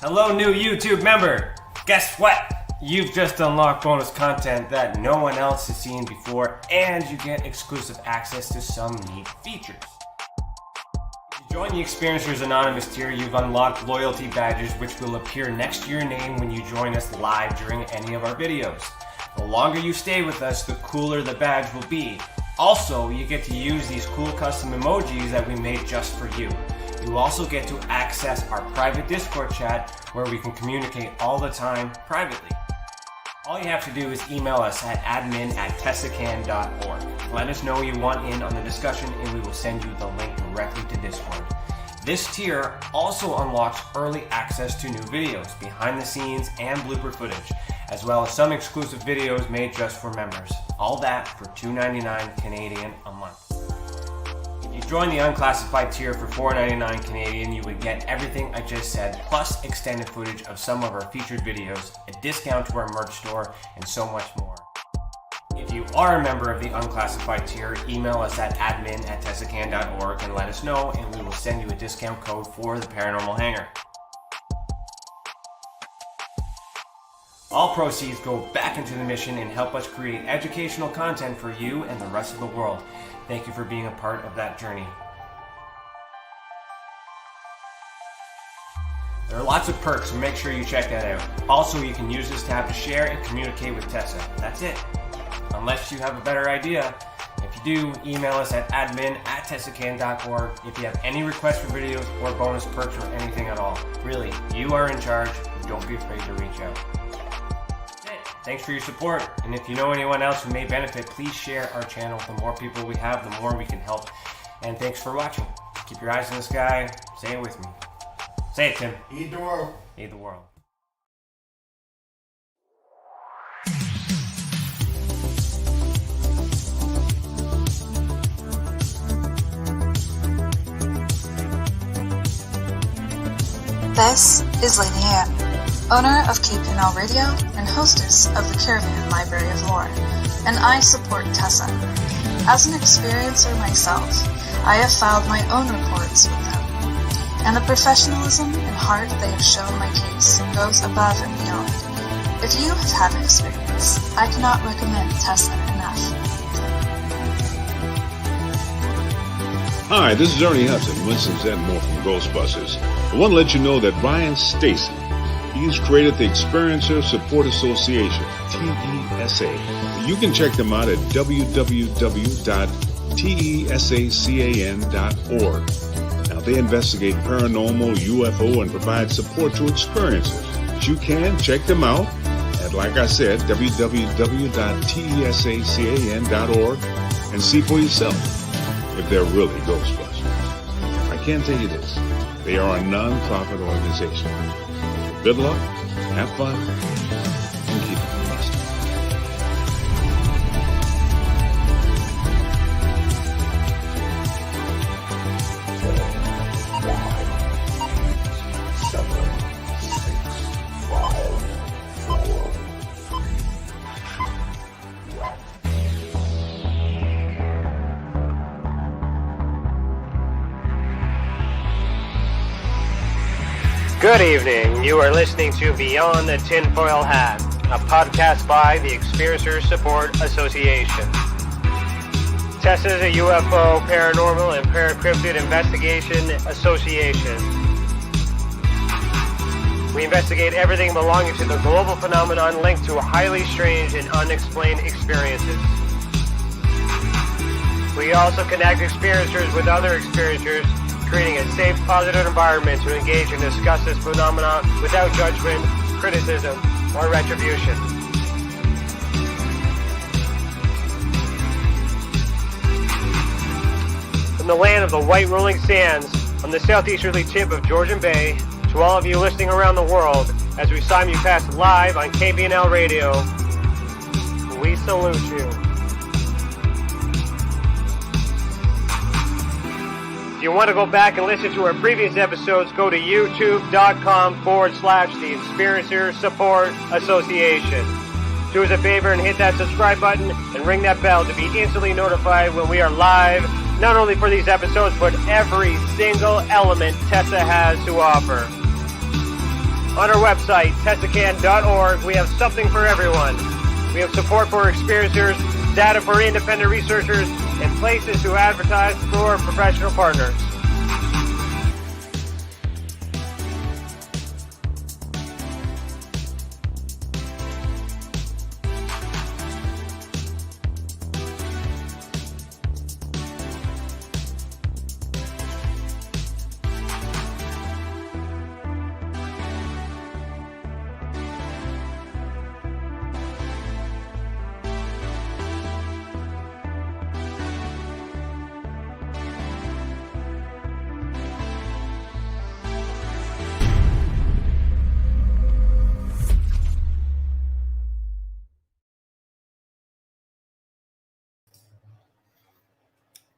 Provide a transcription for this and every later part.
Hello, new YouTube member. Guess what? You've just unlocked bonus content that no one else has seen before, and you get exclusive access to some neat features. If you join the Experiencers Anonymous tier, you've unlocked loyalty badges which will appear next to your name when you join us live during any of our videos. The longer you stay with us, the cooler the badge will be. Also, you get to use these cool custom emojis that we made just for you. You also get to access our private Discord chat where we can communicate all the time privately. All you have to do is email us at admin@tessacan.org. Let us know you want in on the discussion and we will send you the link directly to Discord. This tier also unlocks early access to new videos, behind the scenes and blooper footage, as well as some exclusive videos made just for members. All that for $2.99 Canadian a month. If you join the unclassified tier for $4.99 Canadian, you would get everything I just said, plus extended footage of some of our featured videos, a discount to our merch store, and so much more. If you are a member of the unclassified tier, email us at admin@tessacan.org and let us know, and we will send you a discount code for the Paranormal Hangar. All proceeds go back into the mission and help us create educational content for you and the rest of the world. Thank you for being a part of that journey. There are lots of perks, so make sure you check that out. Also, you can use this tab to share and communicate with Tessa. That's it. Unless you have a better idea. If you do, email us at admin@tessacan.org if you have any requests for videos or bonus perks or anything at all. Really, you are in charge. Don't be afraid to reach out. Thanks for your support, and if you know anyone else who may benefit, please share our channel. The more people we have, the more we can help. And thanks for watching. Keep your eyes in the sky. Say it with me. Say it, Tim. Heed the world. Heed the world. This is Lady Anne, owner of KPNL Radio and hostess of the Caravan Library of Lore, and I support Tessa. As an experiencer myself, I have filed my own reports with them, and the professionalism and heart they have shown my case goes above and beyond. If you have had an experience, I cannot recommend Tessa enough. Hi, this is Ernie Hudson, Winston Zedmore from Ghostbusters. I want to let you know that Ryan Stacy, he's created the Experiencer Support Association, TESA. You can check them out at www.tesacan.org. Now, they investigate paranormal, UFO, and provide support to experiencers. But you can check them out at, like I said, www.tesacan.org and see for yourself if they're really Ghostbusters. I can tell you this, they are a non-profit organization. Good luck, have fun, and keep it blessed. Good evening. You are listening to Beyond the Tinfoil Hat, a podcast by the Experiencers Support Association. Tessa is a UFO, paranormal, and paracryptid investigation association. We investigate everything belonging to the global phenomenon linked to highly strange and unexplained experiences. We also connect experiencers with other experiencers, creating a safe, positive environment to engage and discuss this phenomenon without judgment, criticism, or retribution. From the land of the white rolling sands, on the southeasterly tip of Georgian Bay, to all of you listening around the world, as we simulcast live on KPNL Radio, we salute you. If you want to go back and listen to our previous episodes, go to youtube.com/the Experiencer Support Association. Do us a favor and hit that subscribe button and ring that bell to be instantly notified when we are live, not only for these episodes, but every single element Tessa has to offer. On our website, tessacan.org, we have something for everyone. We have support for experiencers, data for independent researchers, and places to advertise for professional partners.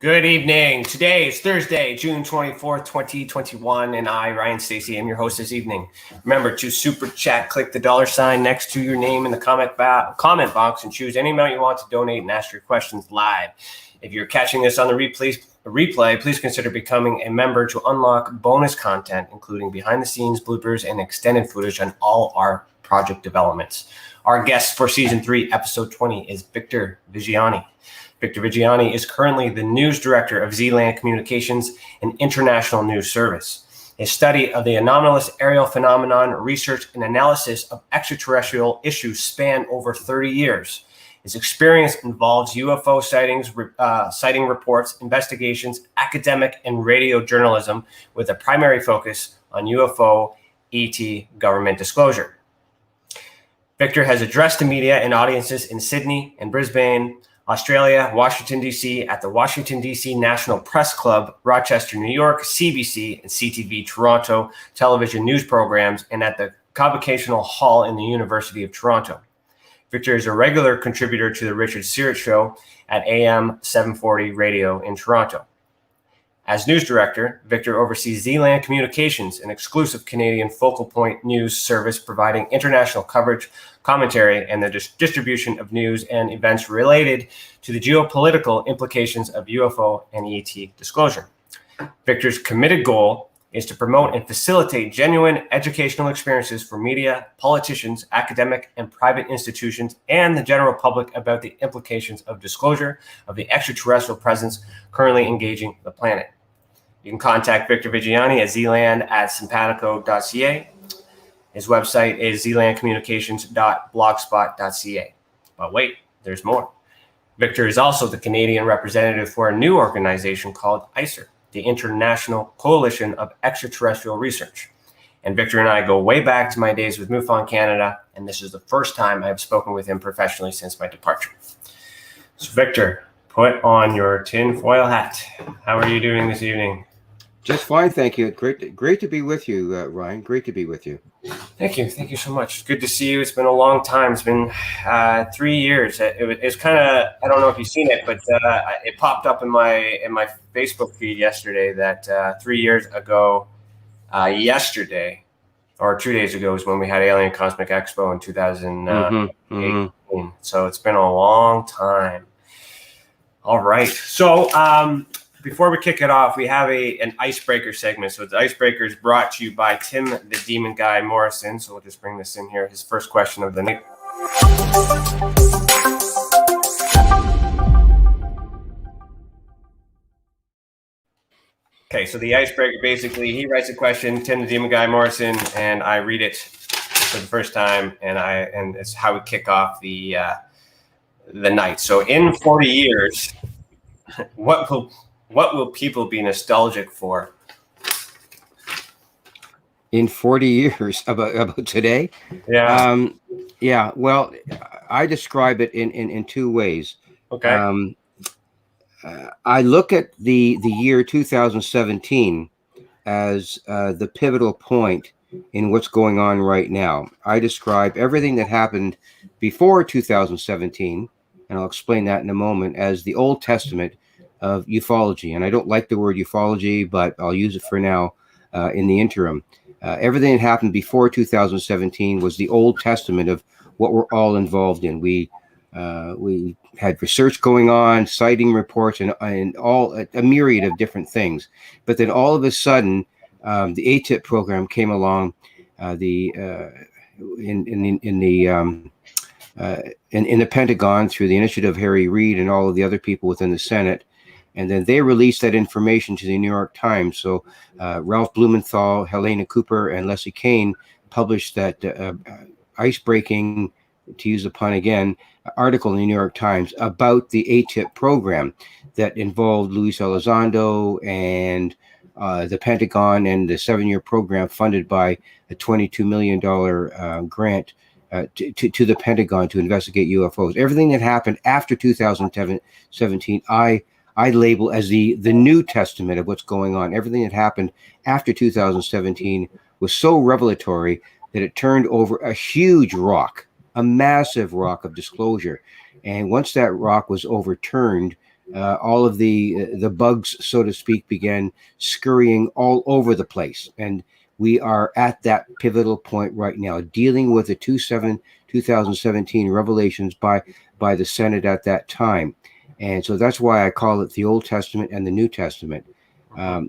Good evening. Today is Thursday, June 24th, 2021, and I, Ryan Stacy, am your host this evening. Remember to super chat, click the $ next to your name in the comment box and choose any amount you want to donate and ask your questions live. If you're catching this on the replay, please consider becoming a member to unlock bonus content, including behind the scenes bloopers and extended footage on all our project developments. Our guest for season 3, episode 20 is Victor Viggiani. Victor Viggiani is currently the news director of ZlandCommunications, an international news service. His study of the anomalous aerial phenomenon, research and analysis of extraterrestrial issues span over 30 years. His experience involves UFO sightings, sighting reports, investigations, academic and radio journalism with a primary focus on UFO ET government disclosure. Victor has addressed the media and audiences in Sydney and Brisbane, Australia, Washington D.C, at the Washington D.C National Press Club, Rochester, New York, CBC and CTV Toronto television news programs, and at the Convocation Hall in the University of Toronto. Victor is a regular contributor to the Richard Syrett Show at AM 740 radio in Toronto. As news director, Victor oversees ZlandCommunications, an exclusive Canadian focal point news service providing international coverage, commentary, and the distribution of news and events related to the geopolitical implications of UFO and ET disclosure. Victor's committed goal is to promote and facilitate genuine educational experiences for media, politicians, academic and private institutions, and the general public about the implications of disclosure of the extraterrestrial presence currently engaging the planet. You can contact Victor Viggiani at zland@simpatico.ca. His website is zlandcommunications.blogspot.ca. But wait, there's more. Victor is also the Canadian representative for a new organization called ICER, the International Coalition of Extraterrestrial Research. And Victor and I go way back to my days with MUFON Canada, and this is the first time I have spoken with him professionally since my departure. So Victor, put on your tinfoil hat. How are you doing this evening? Just fine, thank you. Great to be with you, Ryan. Great to be with you. Thank you so much. Good to see you. It's been a long time. It's been 3 years. It's kind of, I don't know if you've seen it, but it popped up in my Facebook feed yesterday that 3 years ago, yesterday or 2 days ago is when we had Alien Cosmic Expo in 2018. So it's been a long time. All right. So before we kick it off, we have an icebreaker segment. So the icebreaker is brought to you by Tim the Demon Guy Morrison. So we'll just bring this in here. His first question of the night. Okay, so the icebreaker, basically, he writes a question, Tim the Demon Guy Morrison, and I read it for the first time, and it's how we kick off the night. So in 40 years, what will people be nostalgic for? In 40 years about today? Yeah. Yeah. Well, I describe it in two ways. Okay. I look at the year 2017 as the pivotal point in what's going on right now. I describe everything that happened before 2017, and I'll explain that in a moment, as the Old Testament of ufology. And I don't like the word ufology, but I'll use it for now in the interim. Everything that happened before 2017 was the Old Testament of what we're all involved in. We had research going on, sighting reports, and all a myriad of different things. But then all of a sudden, the ATIP program came along, in the Pentagon through the initiative of Harry Reid and all of the other people within the Senate. And then they released that information to the New York Times. So Ralph Blumenthal, Helena Cooper, and Leslie Kean published that ice-breaking, to use the pun again, article in the New York Times about the ATIP program that involved Luis Elizondo and the Pentagon and the 7-year program funded by a $22 million grant to the Pentagon to investigate UFOs. Everything that happened after 2017, I label as the New Testament of what's going on. Everything that happened after 2017 was so revelatory that it turned over a huge rock, a massive rock of disclosure. And once that rock was overturned, all of the bugs, so to speak, began scurrying all over the place. And we are at that pivotal point right now, dealing with the 2017 revelations by the Senate at that time. And so that's why I call it the Old Testament and the New Testament.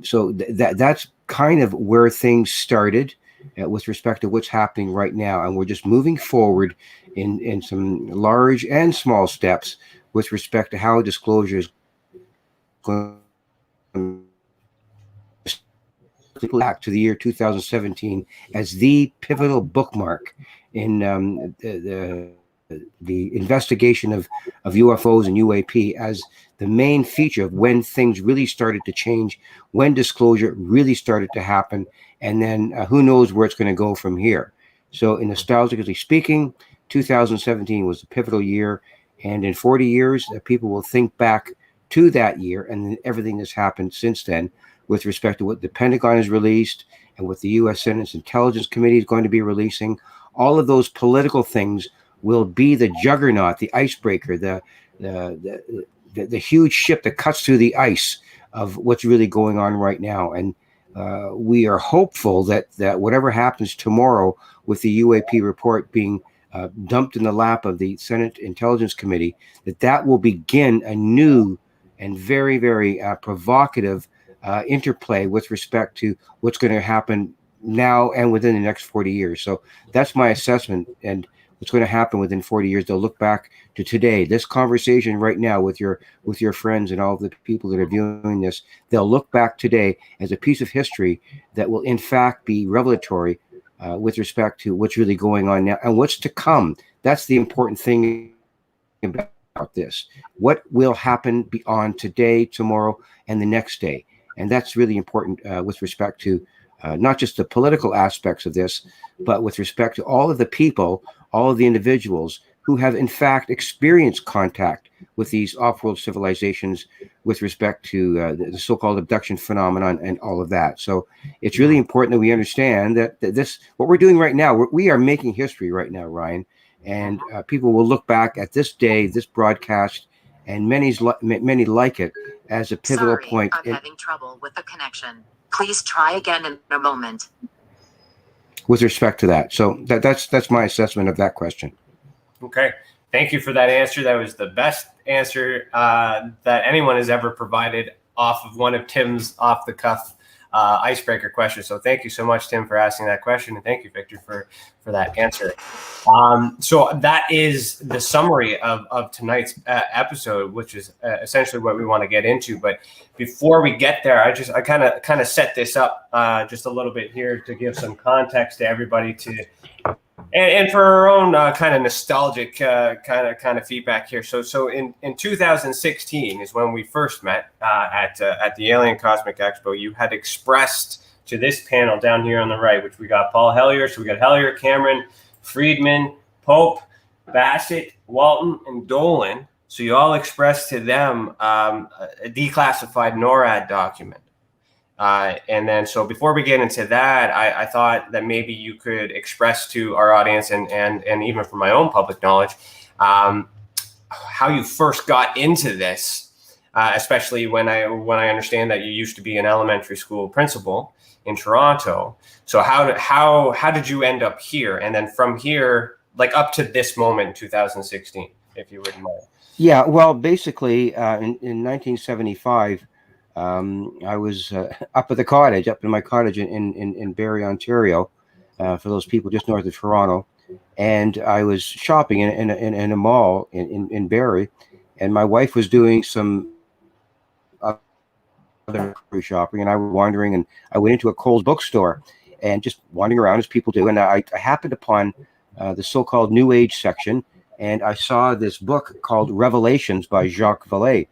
So that's kind of where things started with respect to what's happening right now. And we're just moving forward in some large and small steps with respect to how disclosure is going back to the year 2017 as the pivotal bookmark in the investigation of UFOs and UAP as the main feature of when things really started to change, when disclosure really started to happen, and then who knows where it's going to go from here. So nostalgically speaking, 2017 was a pivotal year, and in 40 years, people will think back to that year and everything that's happened since then with respect to what the Pentagon has released and what the U.S. Senate's Intelligence Committee is going to be releasing. All of those political things will be the juggernaut, the icebreaker, the huge ship that cuts through the ice of what's really going on right now. And we are hopeful that whatever happens tomorrow with the UAP report being dumped in the lap of the Senate Intelligence Committee, that will begin a new and very, very provocative interplay with respect to what's going to happen now and within the next 40 years. So that's my assessment. And what's going to happen within 40 years, they'll look back to today, this conversation right now with your friends and all of the people that are viewing this. They'll look back today as a piece of history that will in fact be revelatory with respect to what's really going on now and what's to come. That's the important thing about this. What will happen beyond today, tomorrow, and the next day? And that's really important with respect to not just the political aspects of this, but with respect to all of the people, all of the individuals who have in fact experienced contact with these off-world civilizations with respect to the so-called abduction phenomenon and all of that. So it's really important that we understand that this, what we're doing right now, we are making history right now, Ryan, and people will look back at this day, this broadcast, and many like it as a pivotal point. I'm having trouble with the connection. Please try again in a moment. With respect to that. So that's my assessment of that question. Okay. Thank you for that answer. That was the best answer that anyone has ever provided off of one of Tim's off-the-cuff icebreaker questions. So thank you so much, Tim, for asking that question. And thank you, Victor, for that answer. So that is the summary of tonight's episode, which is essentially what we want to get into. But before we get there, I kind of set this up just a little bit here to give some context to everybody and for our own kind of nostalgic kind of feedback here. So in 2016 is when we first met at the Alien Cosmic Expo. You had expressed to this panel down here on the right, which we got Paul Hellier. So we got Hellier, Cameron, Friedman, Pope, Bassett, Walton, and Dolan. So you all expressed to them a declassified NORAD document. And then, so before we get into that, I thought that maybe you could express to our audience and even from my own public knowledge, how you first got into this, especially when I understand that you used to be an elementary school principal in Toronto. So how did you end up here? And then from here, like up to this moment in 2016, if you wouldn't mind. Yeah, well, basically, in 1975, I was up at my cottage in Barrie, Ontario, for those people just north of Toronto. And I was shopping in a mall in Barrie, and my wife was doing some other shopping, and I was wandering, and I went into a Kohl's bookstore and just wandering around as people do. And I happened upon the so-called New Age section, and I saw this book called Revelations by Jacques Vallée.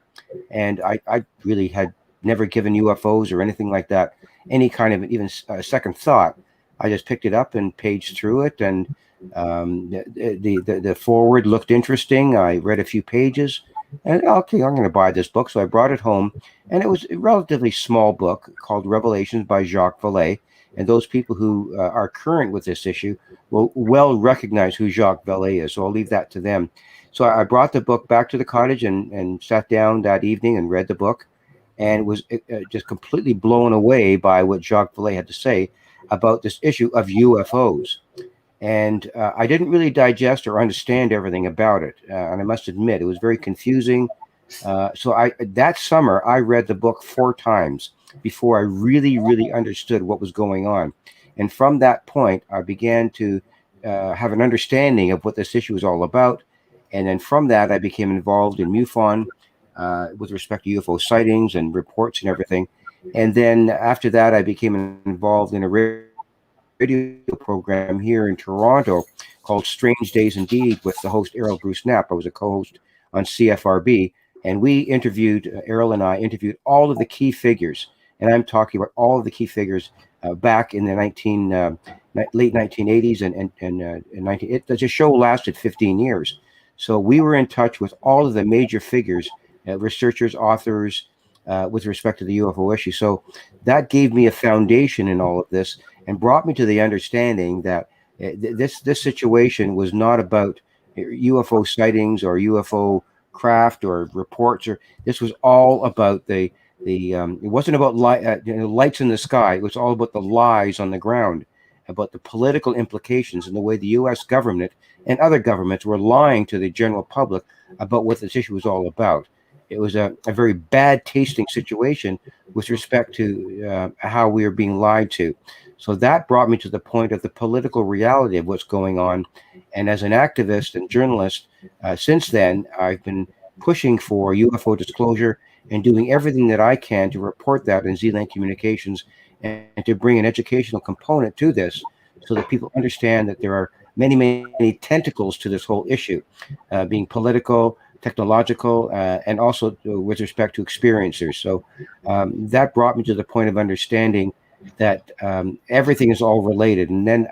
And I really had never given UFOs or anything like that any kind of even second thought. I just picked it up and paged through it, and the forward looked interesting. I read a few pages, and okay, I'm going to buy this book. So I brought it home, and it was a relatively small book called Revelations by Jacques Vallée. And those people who are current with this issue will well recognize who Jacques Vallée is. So I'll leave that to them. So I brought the book back to the cottage and sat down that evening and read the book, and was just completely blown away by what Jacques Vallée had to say about this issue of UFOs. And I didn't really digest or understand everything about it. And I must admit, it was very confusing. So that summer, I read the book 4 times before I really understood what was going on. And from that point, I began to have an understanding of what this issue was all about. And then from that, I became involved in MUFON with respect to UFO sightings and reports and everything. And then after that, I became involved in a radio program here in Toronto called Strange Days Indeed with the host Errol Bruce Knapp. I was a co-host on CFRB, and we interviewed, Errol and I interviewed all of the key figures. And I'm talking about all of the key figures back in the late 1980s and the show lasted 15 years. So we were in touch with all of the major figures, researchers, authors, with respect to the UFO issue. So that gave me a foundation in all of this and brought me to the understanding that this situation was not about UFO sightings or UFO craft or reports. Or this was all about it wasn't about lights in the sky. It was all about the lies on the ground, about the political implications and the way the U.S. government and other governments were lying to the general public about what this issue was all about. It was a very bad tasting situation with respect to how we are being lied to. So that brought me to the point of the political reality of what's going on. And as an activist and journalist, since then, I've been pushing for UFO disclosure and doing everything that I can to report that in ZlandCommunications and to bring an educational component to this so that people understand that there are many tentacles to this whole issue, being political, technological, and also with respect to experiencers. So that brought me to the point of understanding that everything is all related. And then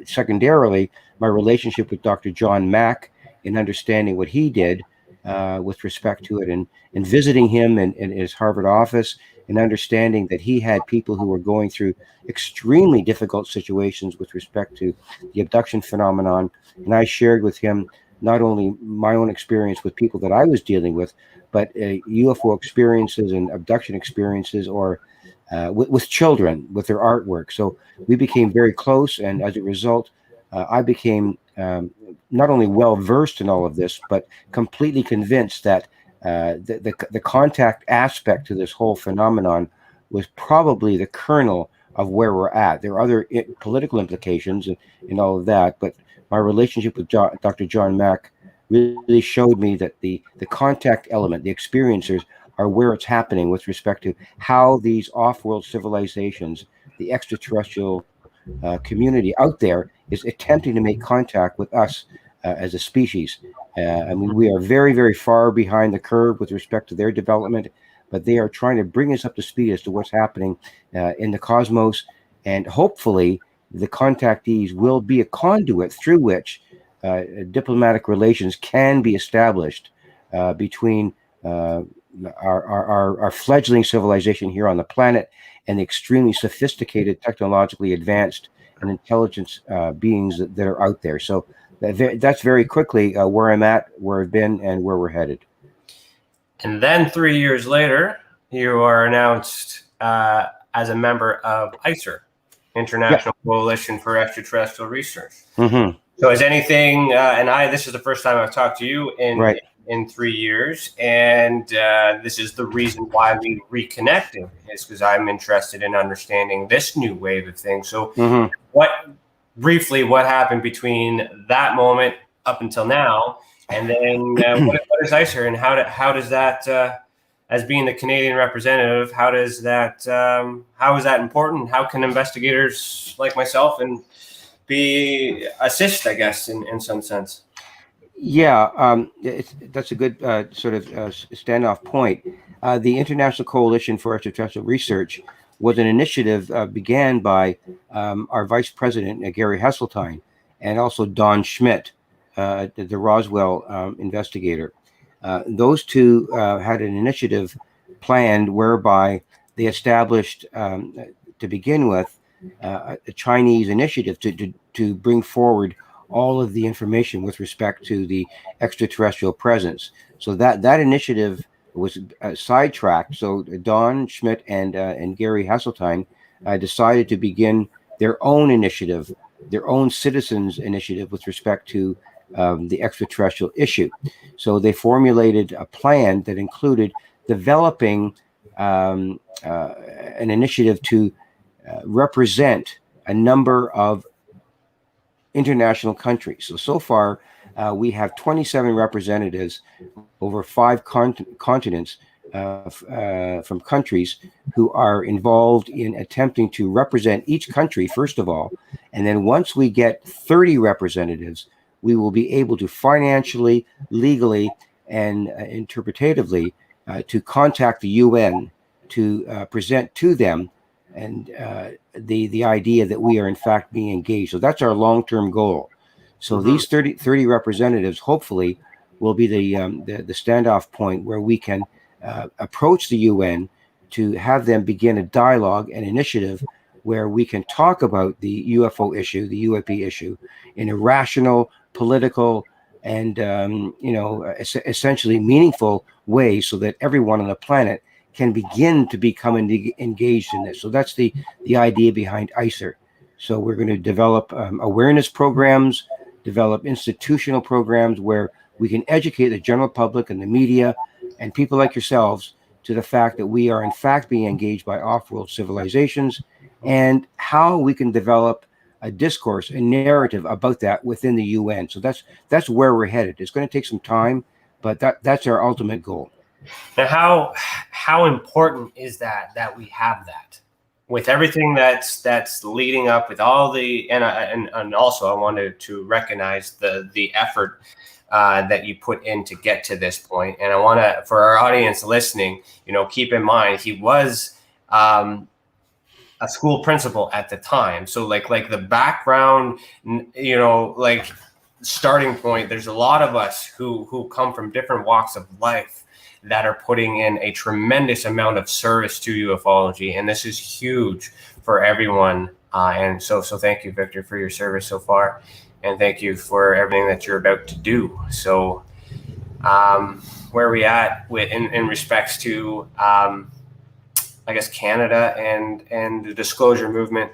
secondarily, my relationship with Dr. John Mack in understanding what he did with respect to it, and visiting him in his Harvard office and understanding that he had people who were going through extremely difficult situations with respect to the abduction phenomenon. And I shared with him not only my own experience with people that I was dealing with, but UFO experiences and abduction experiences, or with children, with their artwork. So we became very close, and as a result, I became not only well-versed in all of this, but completely convinced that the contact aspect to this whole phenomenon was probably the kernel of where we're at. There are other political implications and all of that, but my relationship with Dr. John Mack really showed me that the contact element, the experiencers, are where it's happening with respect to how these off-world civilizations, the extraterrestrial community out there, is attempting to make contact with us as a species. I mean, we are very far behind the curve with respect to their development, but they are trying to bring us up to speed as to what's happening in the cosmos. And hopefully the contactees will be a conduit through which diplomatic relations can be established between our fledgling civilization here on the planet and the extremely sophisticated, technologically advanced and intelligence beings that are out there. So that's very quickly where I'm at, where I've been, and where we're headed. And then 3 years later, you are announced as a member of ICER, International Coalition for Extraterrestrial Research. Mm-hmm. So is anything, this is the first time I've talked to you in 3 years, and this is the reason why we reconnected, is because I'm interested in understanding this new wave of things. So what briefly what happened between that moment up until now, and then what is ICER, and how does that, as being the Canadian representative, how is that important? How can investigators like myself and assist, I guess, in some sense? Yeah, that's a good sort of standoff point. The International Coalition for Extraterrestrial Research was an initiative began by our Vice President, Gary Hesseltine, and also Don Schmidt, the Roswell investigator. Those two had an initiative planned whereby they established, to begin with, a Chinese initiative to bring forward all of the information with respect to the extraterrestrial presence. So that initiative was sidetracked. So Don Schmidt and Gary Hasseltine decided to begin their own initiative, their own citizens initiative with respect to the extraterrestrial issue. So they formulated a plan that included developing an initiative to represent a number of international countries. So far, we have 27 representatives over 5 continents from countries who are involved in attempting to represent each country, first of all. And then once we get 30 representatives, we will be able to financially, legally, and interpretatively to contact the UN to present to them and the idea that we are in fact being engaged. So that's our long-term goal. So these 30 representatives hopefully will be the standoff point where we can approach the UN to have them begin a dialogue and initiative where we can talk about the UFO issue, the UAP issue, in a rational, political, and essentially meaningful way, so that everyone on the planet can begin to become engaged in this. So that's the idea behind ICER. So we're going to develop awareness programs, develop institutional programs where we can educate the general public and the media and people like yourselves to the fact that we are in fact being engaged by off-world civilizations, and how we can develop a discourse, a narrative about that within the UN. So that's where we're headed. It's going to take some time, but that's our ultimate goal. Now, how important is that we have that, with everything that's leading up, with all the and also I wanted to recognize the effort that you put in to get to this point. And I want to, for our audience listening, keep in mind he was a school principal at the time. So like the background, like starting point, there's a lot of us who come from different walks of life that are putting in a tremendous amount of service to ufology, and this is huge for everyone. And so thank you, Victor, for your service so far, and thank you for everything that you're about to do. So, where are we at in respects to, I guess, Canada and the disclosure movement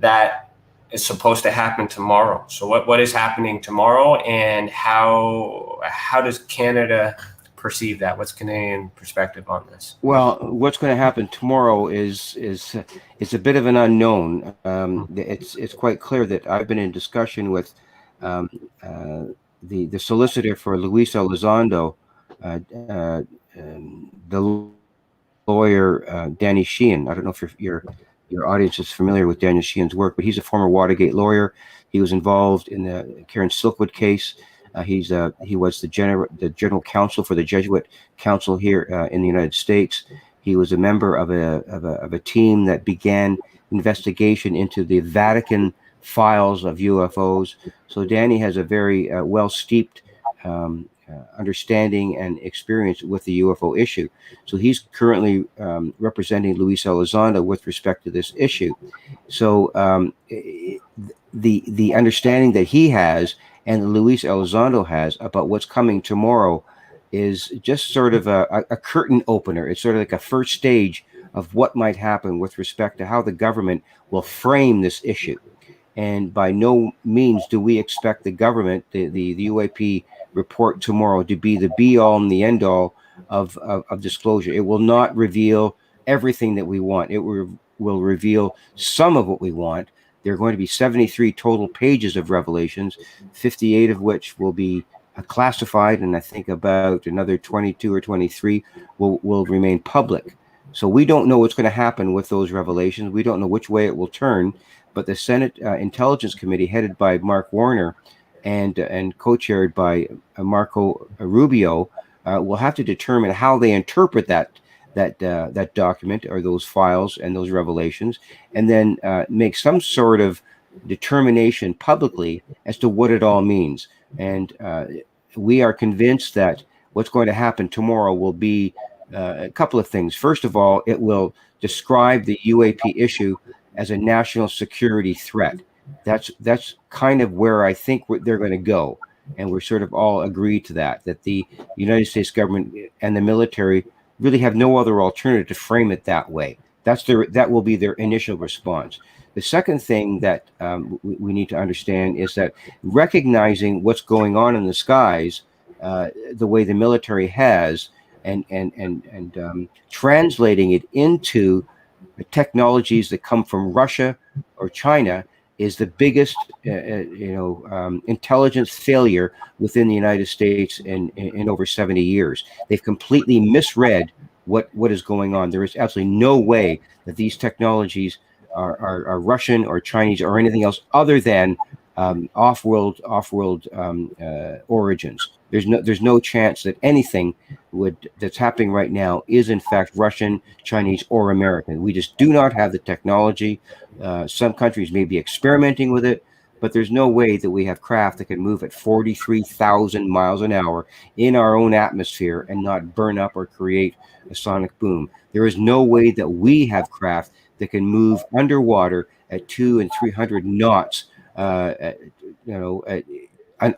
that is supposed to happen tomorrow? So what is happening tomorrow, and how does Canada perceive that? What's Canadian perspective on this? Well, what's going to happen tomorrow is a bit of an unknown. It's quite clear that I've been in discussion with the solicitor for Luis Elizondo, the lawyer Danny Sheehan. I don't know if your audience is familiar with Daniel Sheehan's work, but he's a former Watergate lawyer. He was involved in the Karen Silkwood case. He was the general counsel for the Jesuit Council here in the United States. He was a member of a team that began investigation into the Vatican files of UFOs. So Danny has a very well steeped understanding and experience with the UFO issue. So he's currently representing Luis Elizondo with respect to this issue. So the understanding that he has and Luis Elizondo has about what's coming tomorrow is just sort of a curtain opener. It's sort of like a first stage of what might happen with respect to how the government will frame this issue. And by no means do we expect the government, the UAP report tomorrow, to be the be-all and the end-all of disclosure. It will not reveal everything that we want. It will reveal some of what we want, There are going to be 73 total pages of revelations, 58 of which will be classified, and I think about another 22 or 23 will remain public. So we don't know what's going to happen with those revelations. We don't know which way it will turn, but the Senate Intelligence Committee, headed by Mark Warner and co-chaired by Marco Rubio, will have to determine how they interpret that document or those files and those revelations, and then make some sort of determination publicly as to what it all means. And we are convinced that what's going to happen tomorrow will be a couple of things. First of all, it will describe the UAP issue as a national security threat. That's kind of where I think they're going to go. And we're sort of all agreed to that the United States government and the military really have no other alternative to frame it that way. That will be their initial response. The second thing that we need to understand is that recognizing what's going on in the skies, the way the military has, and translating it into technologies that come from Russia or China is the biggest, intelligence failure within the United States in over 70 years. They've completely misread what is going on. There is absolutely no way that these technologies are Russian or Chinese or anything else other than off-world origins. There's no chance that anything that's happening right now is in fact Russian, Chinese, or American. We just do not have the technology. Some countries may be experimenting with it, but there's no way that we have craft that can move at 43,000 miles an hour in our own atmosphere and not burn up or create a sonic boom. There is no way that we have craft that can move underwater at 200 and 300 knots,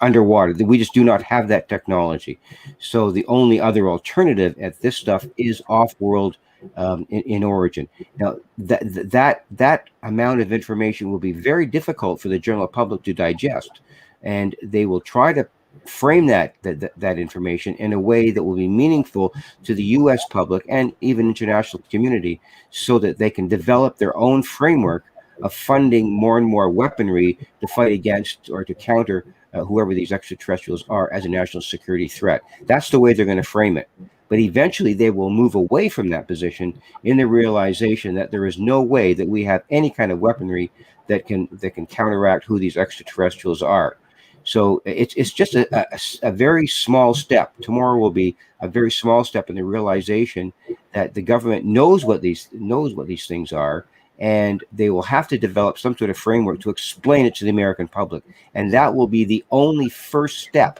underwater. We just do not have that technology. So the only other alternative at this stuff is off-world in origin. Now that amount of information will be very difficult for the general public to digest, and they will try to frame that information in a way that will be meaningful to the U.S. public and even international community, so that they can develop their own framework of funding more and more weaponry to fight against or to counter whoever these extraterrestrials are as a national security threat. That's the way they're going to frame it. But eventually they will move away from that position in the realization that there is no way that we have any kind of weaponry that can counteract who these extraterrestrials are. So it's just a very small step. Tomorrow will be a very small step in the realization that the government knows what these things are, and they will have to develop some sort of framework to explain it to the American public. And that will be the only first step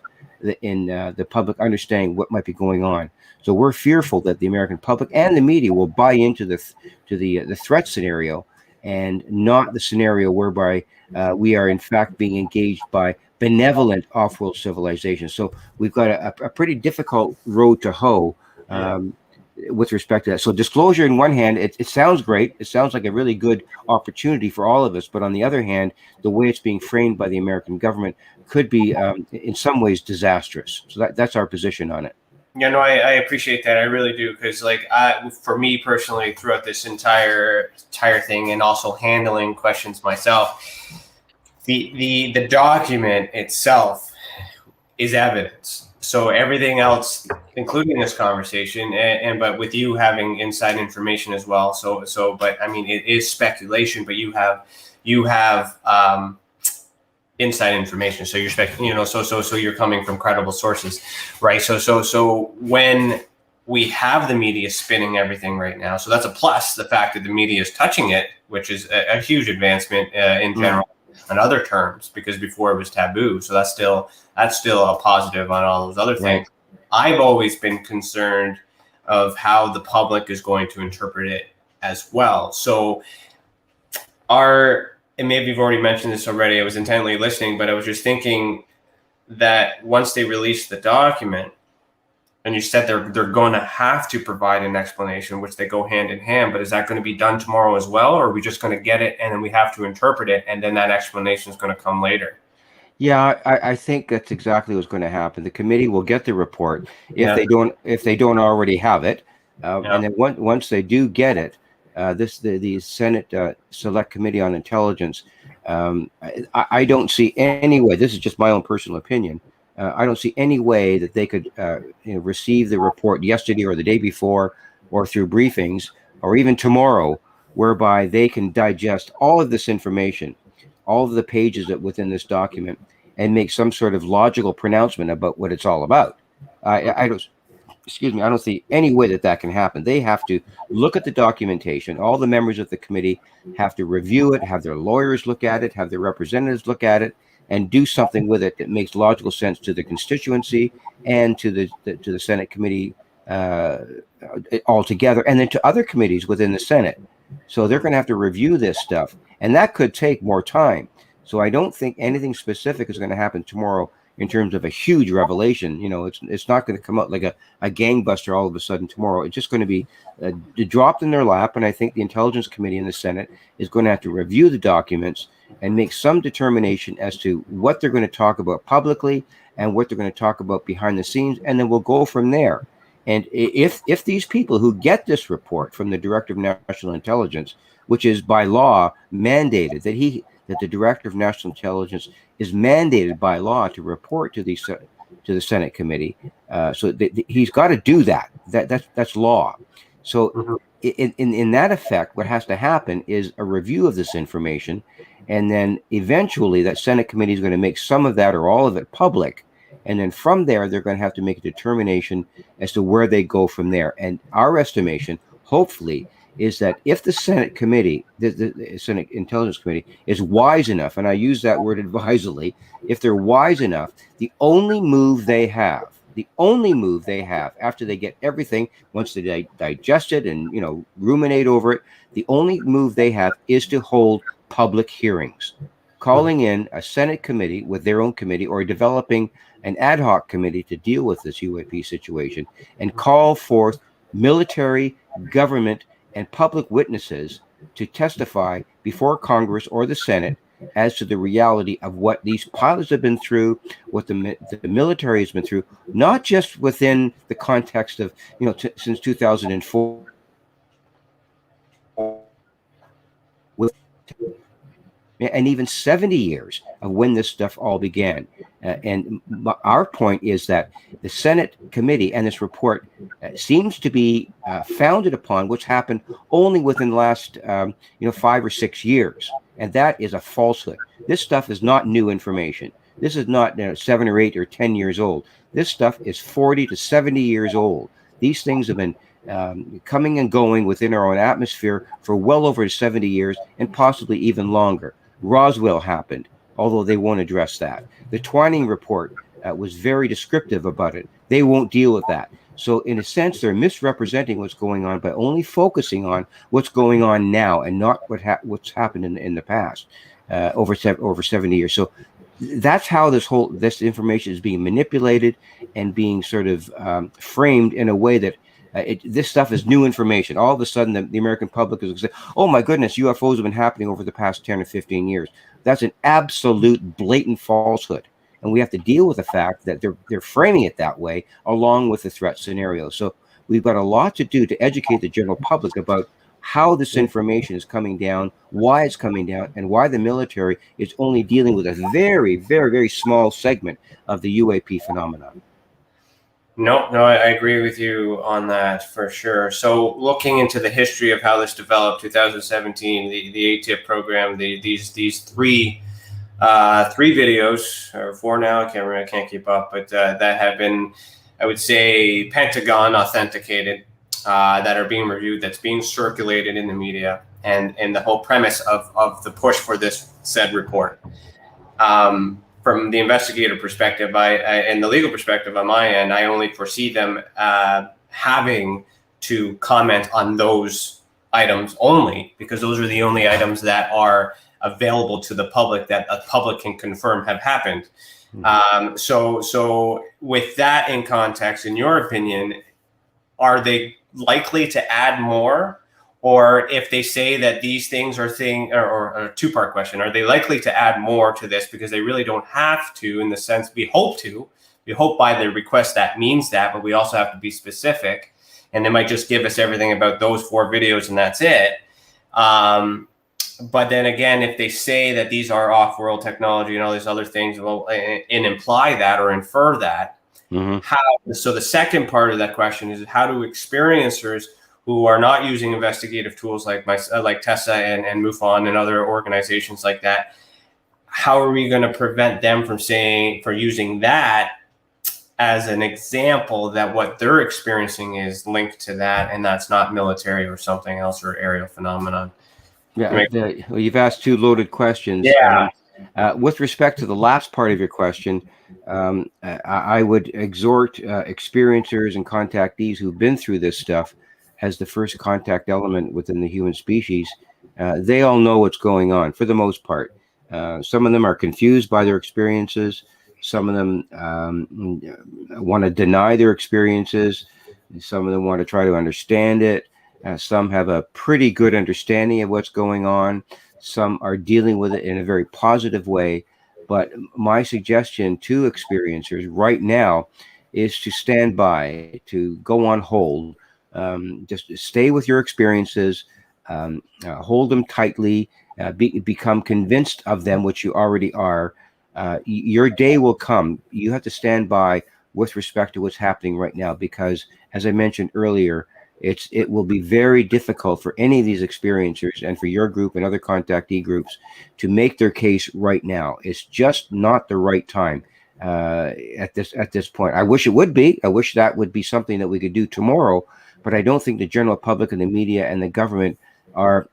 in the public understanding what might be going on. So we're fearful that the American public and the media will buy into the threat scenario, and not the scenario whereby we are in fact being engaged by benevolent off-world civilizations. So we've got a pretty difficult road to hoe with respect to that. So disclosure, on one hand, it sounds great. It sounds like a really good opportunity for all of us. But on the other hand, the way it's being framed by the American government could be, in some ways, disastrous. So that's our position on it. Yeah, no, I appreciate that. I really do, because for me personally, throughout this entire thing, and also handling questions myself, the document itself is evidence. So everything else, including this conversation, but with you having inside information as well. So, but I mean, it is speculation, but you have inside information. So you're so you're coming from credible sources, right? So when we have the media spinning everything right now, so that's a plus. The fact that the media is touching it, which is a huge advancement in general. On other terms, because before it was taboo. So that's still a positive on all those other things. Right. I've always been concerned of how the public is going to interpret it as well. So and maybe you've already mentioned this already, I was intently listening, but I was just thinking that once they release the document, and you said they're going to have to provide an explanation, which they go hand in hand. But is that going to be done tomorrow as well? Or are we just going to get it and then we have to interpret it, and then that explanation is going to come later? Yeah, I think that's exactly what's going to happen. The committee will get the report if they don't already have it, and then once they do get it, the Senate Select Committee on Intelligence. I don't see any way. This is just my own personal opinion. I don't see any way that they could receive the report yesterday or the day before, or through briefings, or even tomorrow, whereby they can digest all of this information, all of the pages that within this document, and make some sort of logical pronouncement about what it's all about. I don't. Excuse me, I don't see any way that that can happen. They have to look at the documentation. All the members of the committee have to review it, have their lawyers look at it, have their representatives look at it, and do something with it that makes logical sense to the constituency and to the Senate committee altogether, and then to other committees within the Senate. So they're going to have to review this stuff, and that could take more time. So I don't think anything specific is going to happen tomorrow in terms of a huge revelation. It's not going to come out like a gangbuster all of a sudden tomorrow. It's just going to be dropped in their lap. And I think the Intelligence Committee in the Senate is going to have to review the documents and make some determination as to what they're going to talk about publicly and what they're going to talk about behind the scenes. And then we'll go from there. And if these people who get this report from the Director of National Intelligence, which is by law mandated, that the Director of National Intelligence is mandated by law to report to the Senate committee, so he's got to do that. That's law. So in that effect, what has to happen is a review of this information, and then eventually that Senate committee is going to make some of that or all of it public, and then from there they're going to have to make a determination as to where they go from there. And our estimation, hopefully, is that if the Senate committee, the Senate Intelligence Committee, is wise enough, and I use that word advisedly, if they're wise enough, the only move they have after they get everything, once they digest it and ruminate over it, the only move they have is to hold public hearings, calling in a Senate committee with their own committee, or developing an ad hoc committee to deal with this UAP situation, and call forth military, government, and public witnesses to testify before Congress or the Senate as to the reality of what these pilots have been through, what the military has been through, not just within the context of, since 2004, and even 70 years of when this stuff all began. And our point is that the Senate committee and this report seems to be founded upon what's happened only within the last 5 or 6 years. And that is a falsehood. This stuff is not new information. This is not 7 or 8 or 10 years old. This stuff is 40 to 70 years old. These things have been coming and going within our own atmosphere for well over 70 years, and possibly even longer. Roswell happened, although they won't address that. The Twining report was very descriptive about it. They won't deal with that. So in a sense, they're misrepresenting what's going on by only focusing on what's going on now and not what's happened in the past over 70 years. So that's how this information is being manipulated and being sort of framed in a way that this stuff is new information. All of a sudden, the American public is going to say, oh my goodness, UFOs have been happening over the past 10 or 15 years. That's an absolute blatant falsehood. And we have to deal with the fact that they're framing it that way, along with the threat scenario. So we've got a lot to do to educate the general public about how this information is coming down, why it's coming down, and why the military is only dealing with a very, very, very small segment of the UAP phenomenon. No, I agree with you on that for sure. So looking into the history of how this developed, 2017, the ATIP program, these three videos, or 4 now, I can't remember, I can't keep up, but that have been, I would say, Pentagon authenticated, that are being reviewed, that's being circulated in the media, and the whole premise of the push for this said report. From the investigative perspective, and the legal perspective on my end, I only foresee them having to comment on those items only, because those are the only items that are available to the public that the public can confirm have happened. Mm-hmm. So with that in context, in your opinion, are they likely to add more? Or if they say that these things are or a two-part question, are they likely to add more to this because they really don't have to, in the sense we hope by their request that means that, but we also have to be specific. and they might just give us everything about those 4 videos and that's it. But then again, if they say that these are off-world technology and all these other things, well, and imply that or infer that, so the second part of that question is, how do experiencers who are not using investigative tools like Tessa and MUFON and other organizations like that, how are we going to prevent them from using that as an example that what they're experiencing is linked to that, and that's not military or something else or aerial phenomenon? Yeah, well, you've asked 2 loaded questions. Yeah. With respect to the last part of your question, I would exhort experiencers and contactees who've been through this stuff as the first contact element within the human species. They all know what's going on for the most part. Some of them are confused by their experiences. Some of them want to deny their experiences. Some of them want to try to understand it. Some have a pretty good understanding of what's going on. Some are dealing with it in a very positive way. But my suggestion to experiencers right now is to stand by, to go on hold, just stay with your experiences, hold them tightly, become convinced of them, which you already are. Your day will come. You have to stand by with respect to what's happening right now, because as I mentioned earlier, it will be very difficult for any of these experiencers and for your group and other contactee groups to make their case right now. It's just not the right time at this point. I wish it would be. I wish that would be something that we could do tomorrow, but I don't think the general public and the media and the government are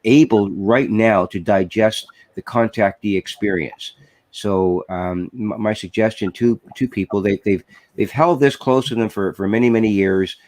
able right now to digest the contactee experience. So my suggestion to people, they've held this close to them for many years.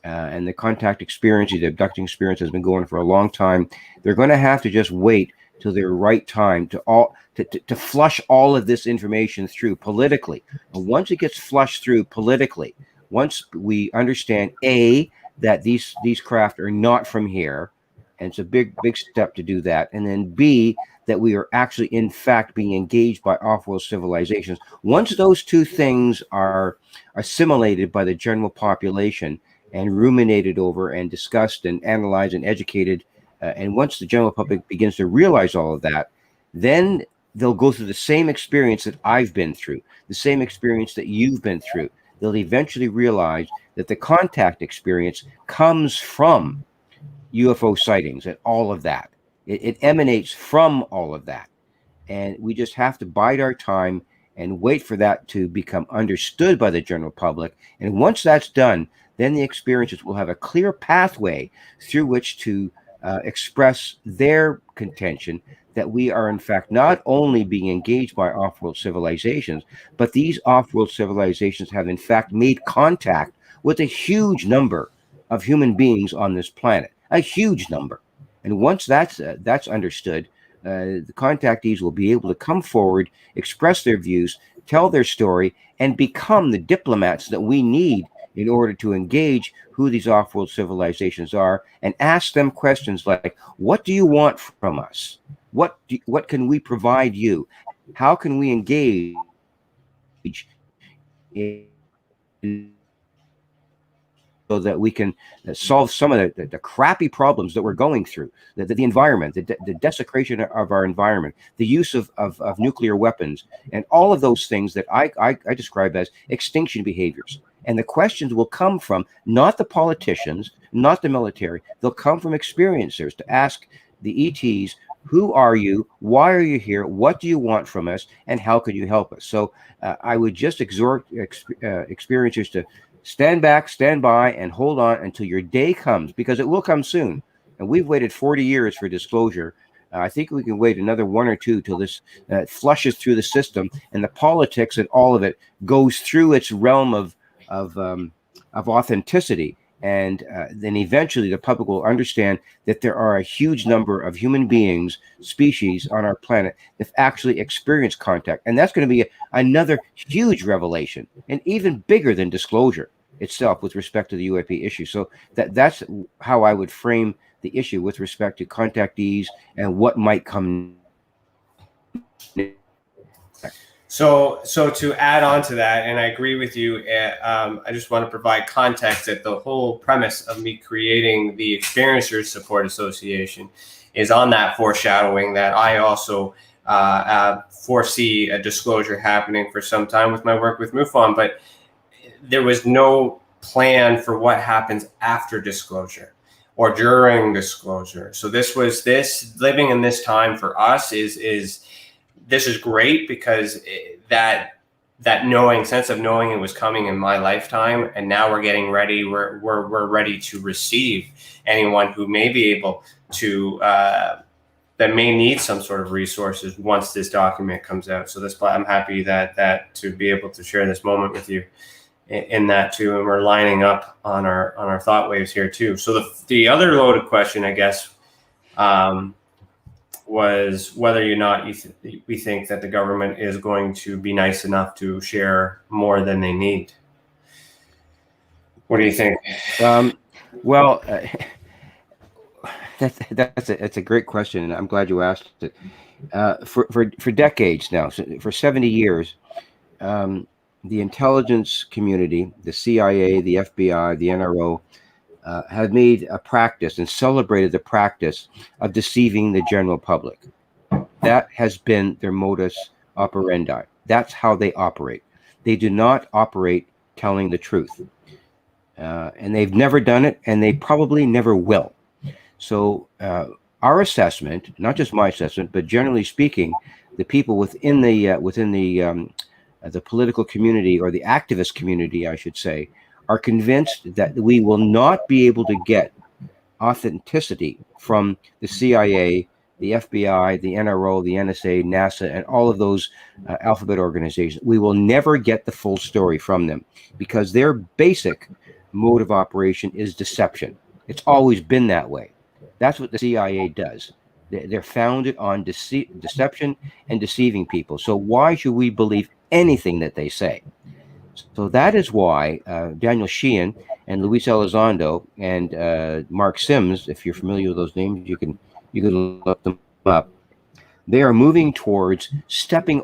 And the contact experience, the abducting experience, has been going for a long time. They're going to have to just wait till their right time to flush all of this information through politically. And once it gets flushed through politically, once we understand that these craft are not from here, and it's a big step to do that, and then B, that we are actually in fact being engaged by off-world civilizations. Once those 2 things are assimilated by the general population and ruminated over and discussed and analyzed and educated, and once the general public begins to realize all of that, then they'll go through the same experience that I've been through, the same experience that you've been through. They'll eventually realize that the contact experience comes from UFO sightings and all of that. It emanates from all of that. And we just have to bide our time and wait for that to become understood by the general public. And once that's done, then the experiencers will have a clear pathway through which to express their contention that we are in fact not only being engaged by off-world civilizations, but these off-world civilizations have in fact made contact with a huge number of human beings on this planet, a huge number. And once that's understood, the contactees will be able to come forward, express their views, tell their story, and become the diplomats that we need in order to engage who these off-world civilizations are and ask them questions like, what do you want from us? What can we provide you? How can we engage so that we can solve some of the crappy problems that we're going through, the environment, the desecration of our environment, the use of nuclear weapons, and all of those things that I describe as extinction behaviors. And the questions will come from not the politicians, not the military. They'll come from experiencers to ask the ETs, who are you? Why are you here? What do you want from us? And how could you help us? So I would just exhort experiencers to stand back, stand by, and hold on until your day comes, because it will come soon. And we've waited 40 years for disclosure. I think we can wait another 1 or 2 till this flushes through the system and the politics and all of it goes through its realm of authenticity. And then eventually the public will understand that there are a huge number of human beings, species on our planet that actually experience contact. And that's going to be another huge revelation, and even bigger than disclosure itself with respect to the UAP issue. So that's how I would frame the issue with respect to contactees and what might come next. So to add on to that, and I agree with you, I just want to provide context that the whole premise of me creating the Experiencers Support Association is on that foreshadowing that I also foresee a disclosure happening for some time with my work with MUFON, but there was no plan for what happens after disclosure or during disclosure. So this living in this time for us is this is great because that sense of knowing it was coming in my lifetime, and now we're getting ready. We're ready to receive anyone who may be able to that may need some sort of resources once this document comes out. So I'm happy that to be able to share this moment with you in that too, and we're lining up on our thought waves here too. So the other loaded question, I guess, was whether or not we think that the government is going to be nice enough to share more than they need. What do you think? Well, that's a great question, and I'm glad you asked it. For decades now, for 70 years, the intelligence community, the CIA, the FBI, the NRO, have made a practice and celebrated the practice of deceiving the general public. That has been their modus operandi. That's how they operate. They do not operate telling the truth. And they've never done it, and they probably never will. So our assessment, not just my assessment, but generally speaking, the people within the political community, or the activist community, I should say, are convinced that we will not be able to get authenticity from the CIA, the FBI, the NRO, the NSA, NASA, and all of those alphabet organizations. We will never get the full story from them because their basic mode of operation is deception. It's always been that way. That's what the CIA does. They're founded on deception and deceiving people. So why should we believe anything that they say? So that is why Daniel Sheehan and Luis Elizondo and Mark Sims, if you're familiar with those names, you can look them up. They are moving towards stepping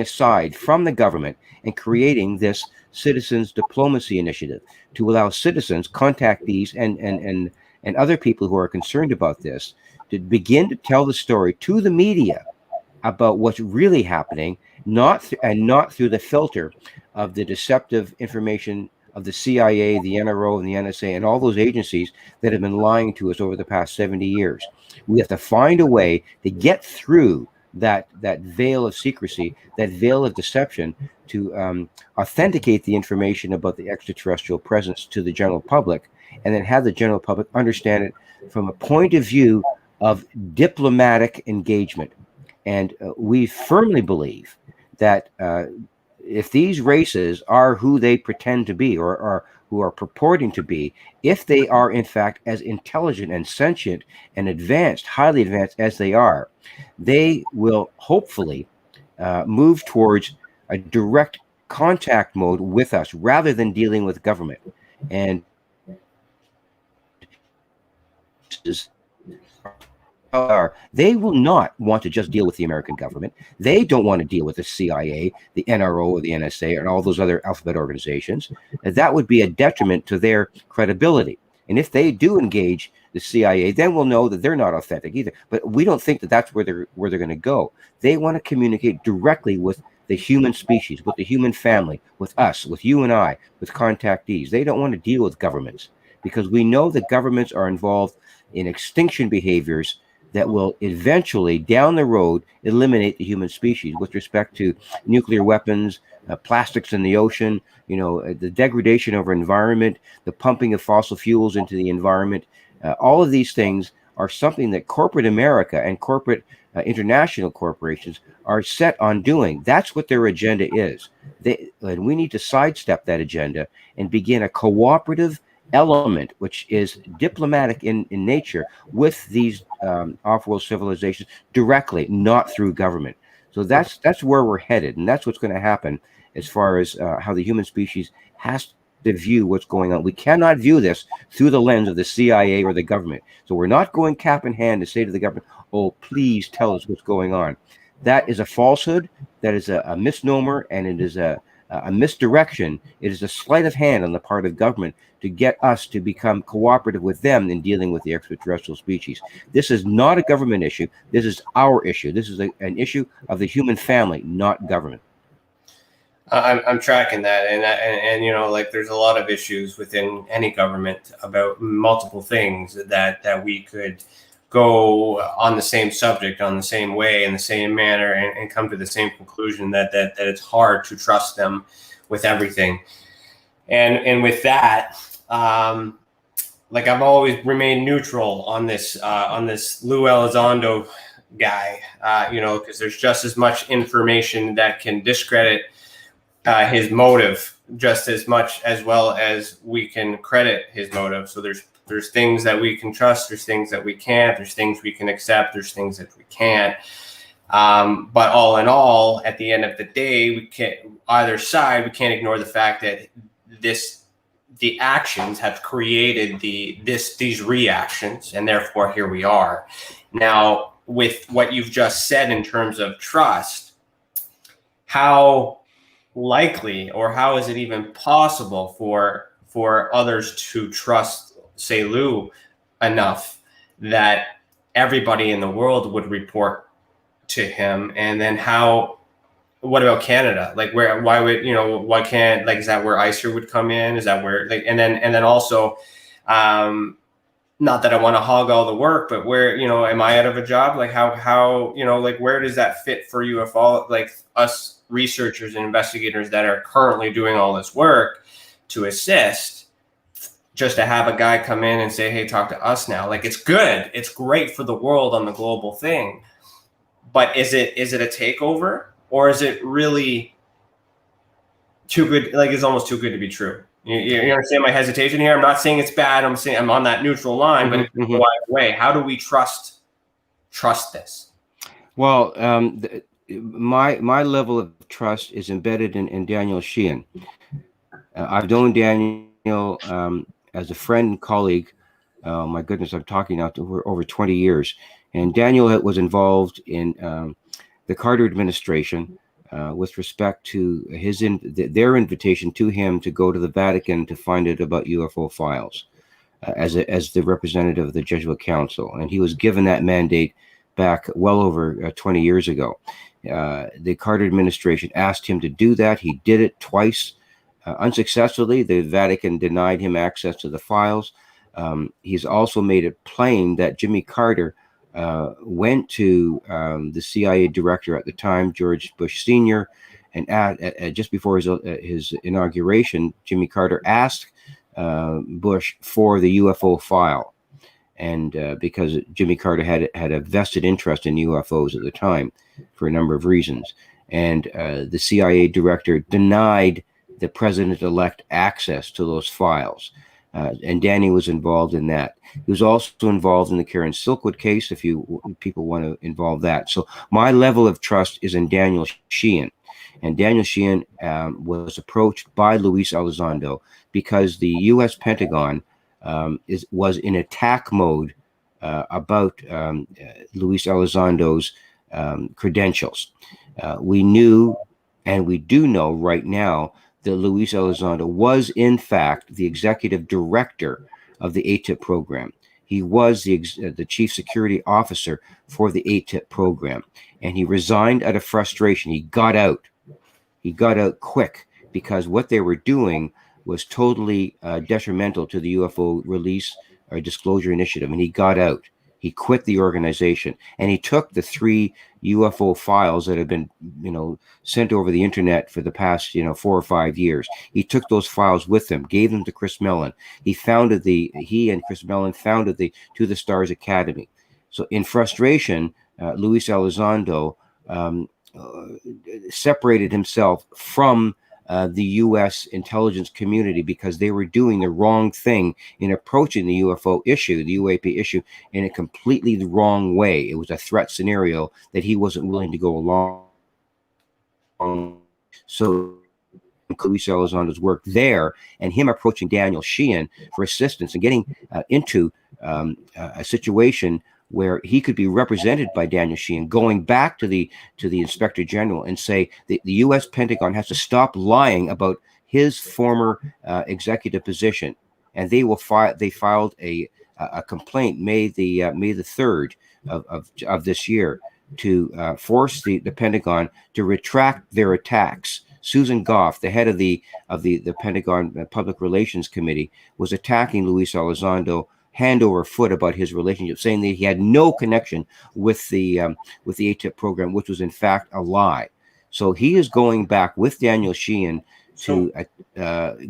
aside from the government and creating this citizens diplomacy initiative to allow citizens, contactees, and other people who are concerned about this to begin to tell the story to the media about what's really happening, not through the filter of the deceptive information of the CIA, the NRO, and the NSA, and all those agencies that have been lying to us over the past 70 years. We have to find a way to get through that veil of secrecy, that veil of deception, to authenticate the information about the extraterrestrial presence to the general public, and then have the general public understand it from a point of view of diplomatic engagement. And we firmly believe that if these races are who they pretend to be, or who are purporting to be, if they are in fact as intelligent and sentient and advanced, highly advanced as they are, they will hopefully move towards a direct contact mode with us rather than dealing with government. And they will not want to just deal with the American government. They don't want to deal with the CIA, the NRO, or the NSA, and all those other alphabet organizations. That would be a detriment to their credibility. And if they do engage the CIA, then we'll know that they're not authentic either. But we don't think that that's where they're going to go. They want to communicate directly with the human species, with the human family, with us, with you and I, with contactees. They don't want to deal with governments because we know that governments are involved in extinction behaviors that will eventually, down the road, eliminate the human species with respect to nuclear weapons, plastics in the ocean, the degradation of our environment, the pumping of fossil fuels into the environment. All of these things are something that corporate America and corporate international corporations are set on doing. That's what their agenda is. And we need to sidestep that agenda and begin a cooperative element, which is diplomatic in nature, with these off-world civilizations directly, not through government. So that's where we're headed, and that's what's going to happen as far as how the human species has to view what's going on. We cannot view this through the lens of the CIA or the government. So we're not going cap in hand to say to the government, "Oh, please tell us what's going on." That is a falsehood. That is a misnomer, and it is a misdirection. It is a sleight of hand on the part of government to get us to become cooperative with them in dealing with the extraterrestrial species. This is not a government issue. This is our issue. This is an issue of the human family, not government. I'm tracking that, and you know, like, there's a lot of issues within any government about multiple things that we could go on the same subject, on the same way, in the same manner, and come to the same conclusion that it's hard to trust them with everything. And with that, like, I've always remained neutral on this Lou Elizondo guy, you know, because there's just as much information that can discredit his motive just as much as well as we can credit his motive. So there's things that we can trust, there's things that we can't, there's things we can accept, there's things that we can't. But all in all, at the end of the day, we can't ignore the fact that the actions have created these reactions, and therefore here we are. Now, with what you've just said in terms of trust, how likely, or how is it even possible for others to trust, say, Lou, enough that everybody in the world would report to him? And then what about Canada? Like, why can't, like, is that where ICER would come in? Is that where, like, and then also, not that I want to hog all the work, but where, you know, am I out of a job? Like, how, you know, like, where does that fit for you if all, like, us researchers and investigators that are currently doing all this work to assist, just to have a guy come in and say, hey, talk to us now? Like, it's good. It's great for the world on the global thing. But is it a takeover, or is it really too good? Like, it's almost too good to be true. You understand my hesitation here? I'm not saying it's bad. I'm saying I'm on that neutral line, but it's a wide way. How do we trust this? Well, my level of trust is embedded in Daniel Sheehan. I've known Daniel as a friend and colleague. My goodness, I'm talking now to over 20 years. And Daniel was involved in the Carter administration with respect to their invitation to him to go to the Vatican to find out about UFO files as the representative of the Jesuit Council. And he was given that mandate back well over 20 years ago. The Carter administration asked him to do that. He did it twice unsuccessfully. The Vatican denied him access to the files. He's also made it plain that Jimmy Carter went to the CIA director at the time, George Bush Sr., and just before his inauguration, Jimmy Carter asked Bush for the UFO file. And because Jimmy Carter had a vested interest in UFOs at the time for a number of reasons. And the CIA director denied the president-elect access to those files. And Danny was involved in that. He was also involved in the Karen Silkwood case, if people want to involve that. So my level of trust is in Daniel Sheehan. And Daniel Sheehan was approached by Luis Elizondo because the U.S. Pentagon was in attack mode about Luis Elizondo's credentials. We knew, and we do know right now, that Luis Elizondo was in fact the executive director of the ATIP program. He was the chief security officer for the ATIP program, and he resigned out of frustration. He got out. He got out quick because what they were doing was totally detrimental to the UFO release or disclosure initiative, and he got out. He quit the organization, and he took the 3 UFO files that have been, sent over the internet for the past, 4 or 5 years. He took those files with him, gave them to Chris Mellon. He and Chris Mellon founded the To the Stars Academy. So in frustration, Luis Elizondo separated himself from the U.S. intelligence community because they were doing the wrong thing in approaching the UFO issue, the UAP issue, in a completely the wrong way. It was a threat scenario that he wasn't willing to go along. So Luis Elizondo's work there, and him approaching Daniel Sheehan for assistance and getting into a situation where he could be represented by Daniel Sheehan, going back to the Inspector General and say the U.S. Pentagon has to stop lying about his former executive position, and they filed a complaint May the 3rd of this year to force the Pentagon to retract their attacks. Susan Goff, the head of the Pentagon Public Relations Committee, was attacking Luis Elizondo hand over foot about his relationship, saying that he had no connection with the ATIP program, which was in fact a lie. So he is going back with Daniel Sheehan to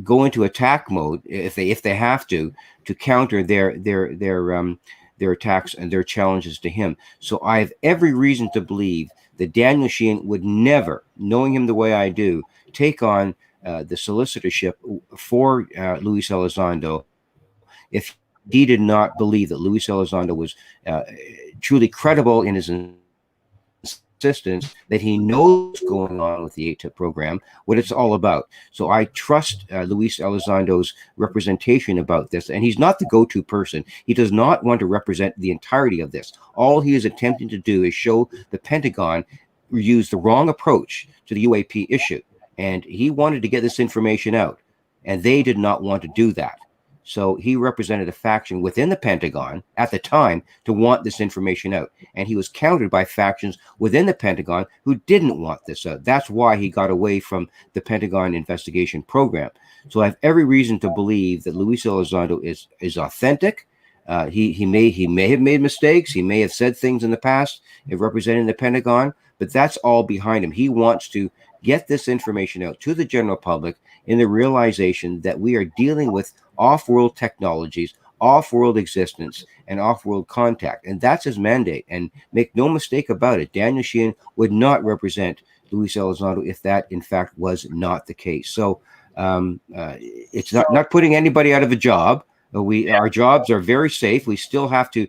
go into attack mode if they have to counter their attacks and their challenges to him. So I have every reason to believe that Daniel Sheehan would never, knowing him the way I do, take on the solicitorship for Luis Elizondo if he did not believe that Luis Elizondo was truly credible in his insistence that he knows what's going on with the ATIP program, what it's all about. So I trust Luis Elizondo's representation about this, and he's not the go-to person. He does not want to represent the entirety of this. All he is attempting to do is show the Pentagon used the wrong approach to the UAP issue, and he wanted to get this information out, and they did not want to do that. So he represented a faction within the Pentagon at the time to want this information out. And he was countered by factions within the Pentagon who didn't want this out. That's why he got away from the Pentagon investigation program. So I have every reason to believe that Luis Elizondo is authentic. He may have made mistakes. He may have said things in the past representing the Pentagon, but that's all behind him. He wants to get this information out to the general public in the realization that we are dealing with off-world technologies, off-world existence, and off-world contact. And that's his mandate. And make no mistake about it, Daniel Sheehan would not represent Luis Elizondo if that, in fact, was not the case. So it's not putting anybody out of a job. Our jobs are very safe. We still have to,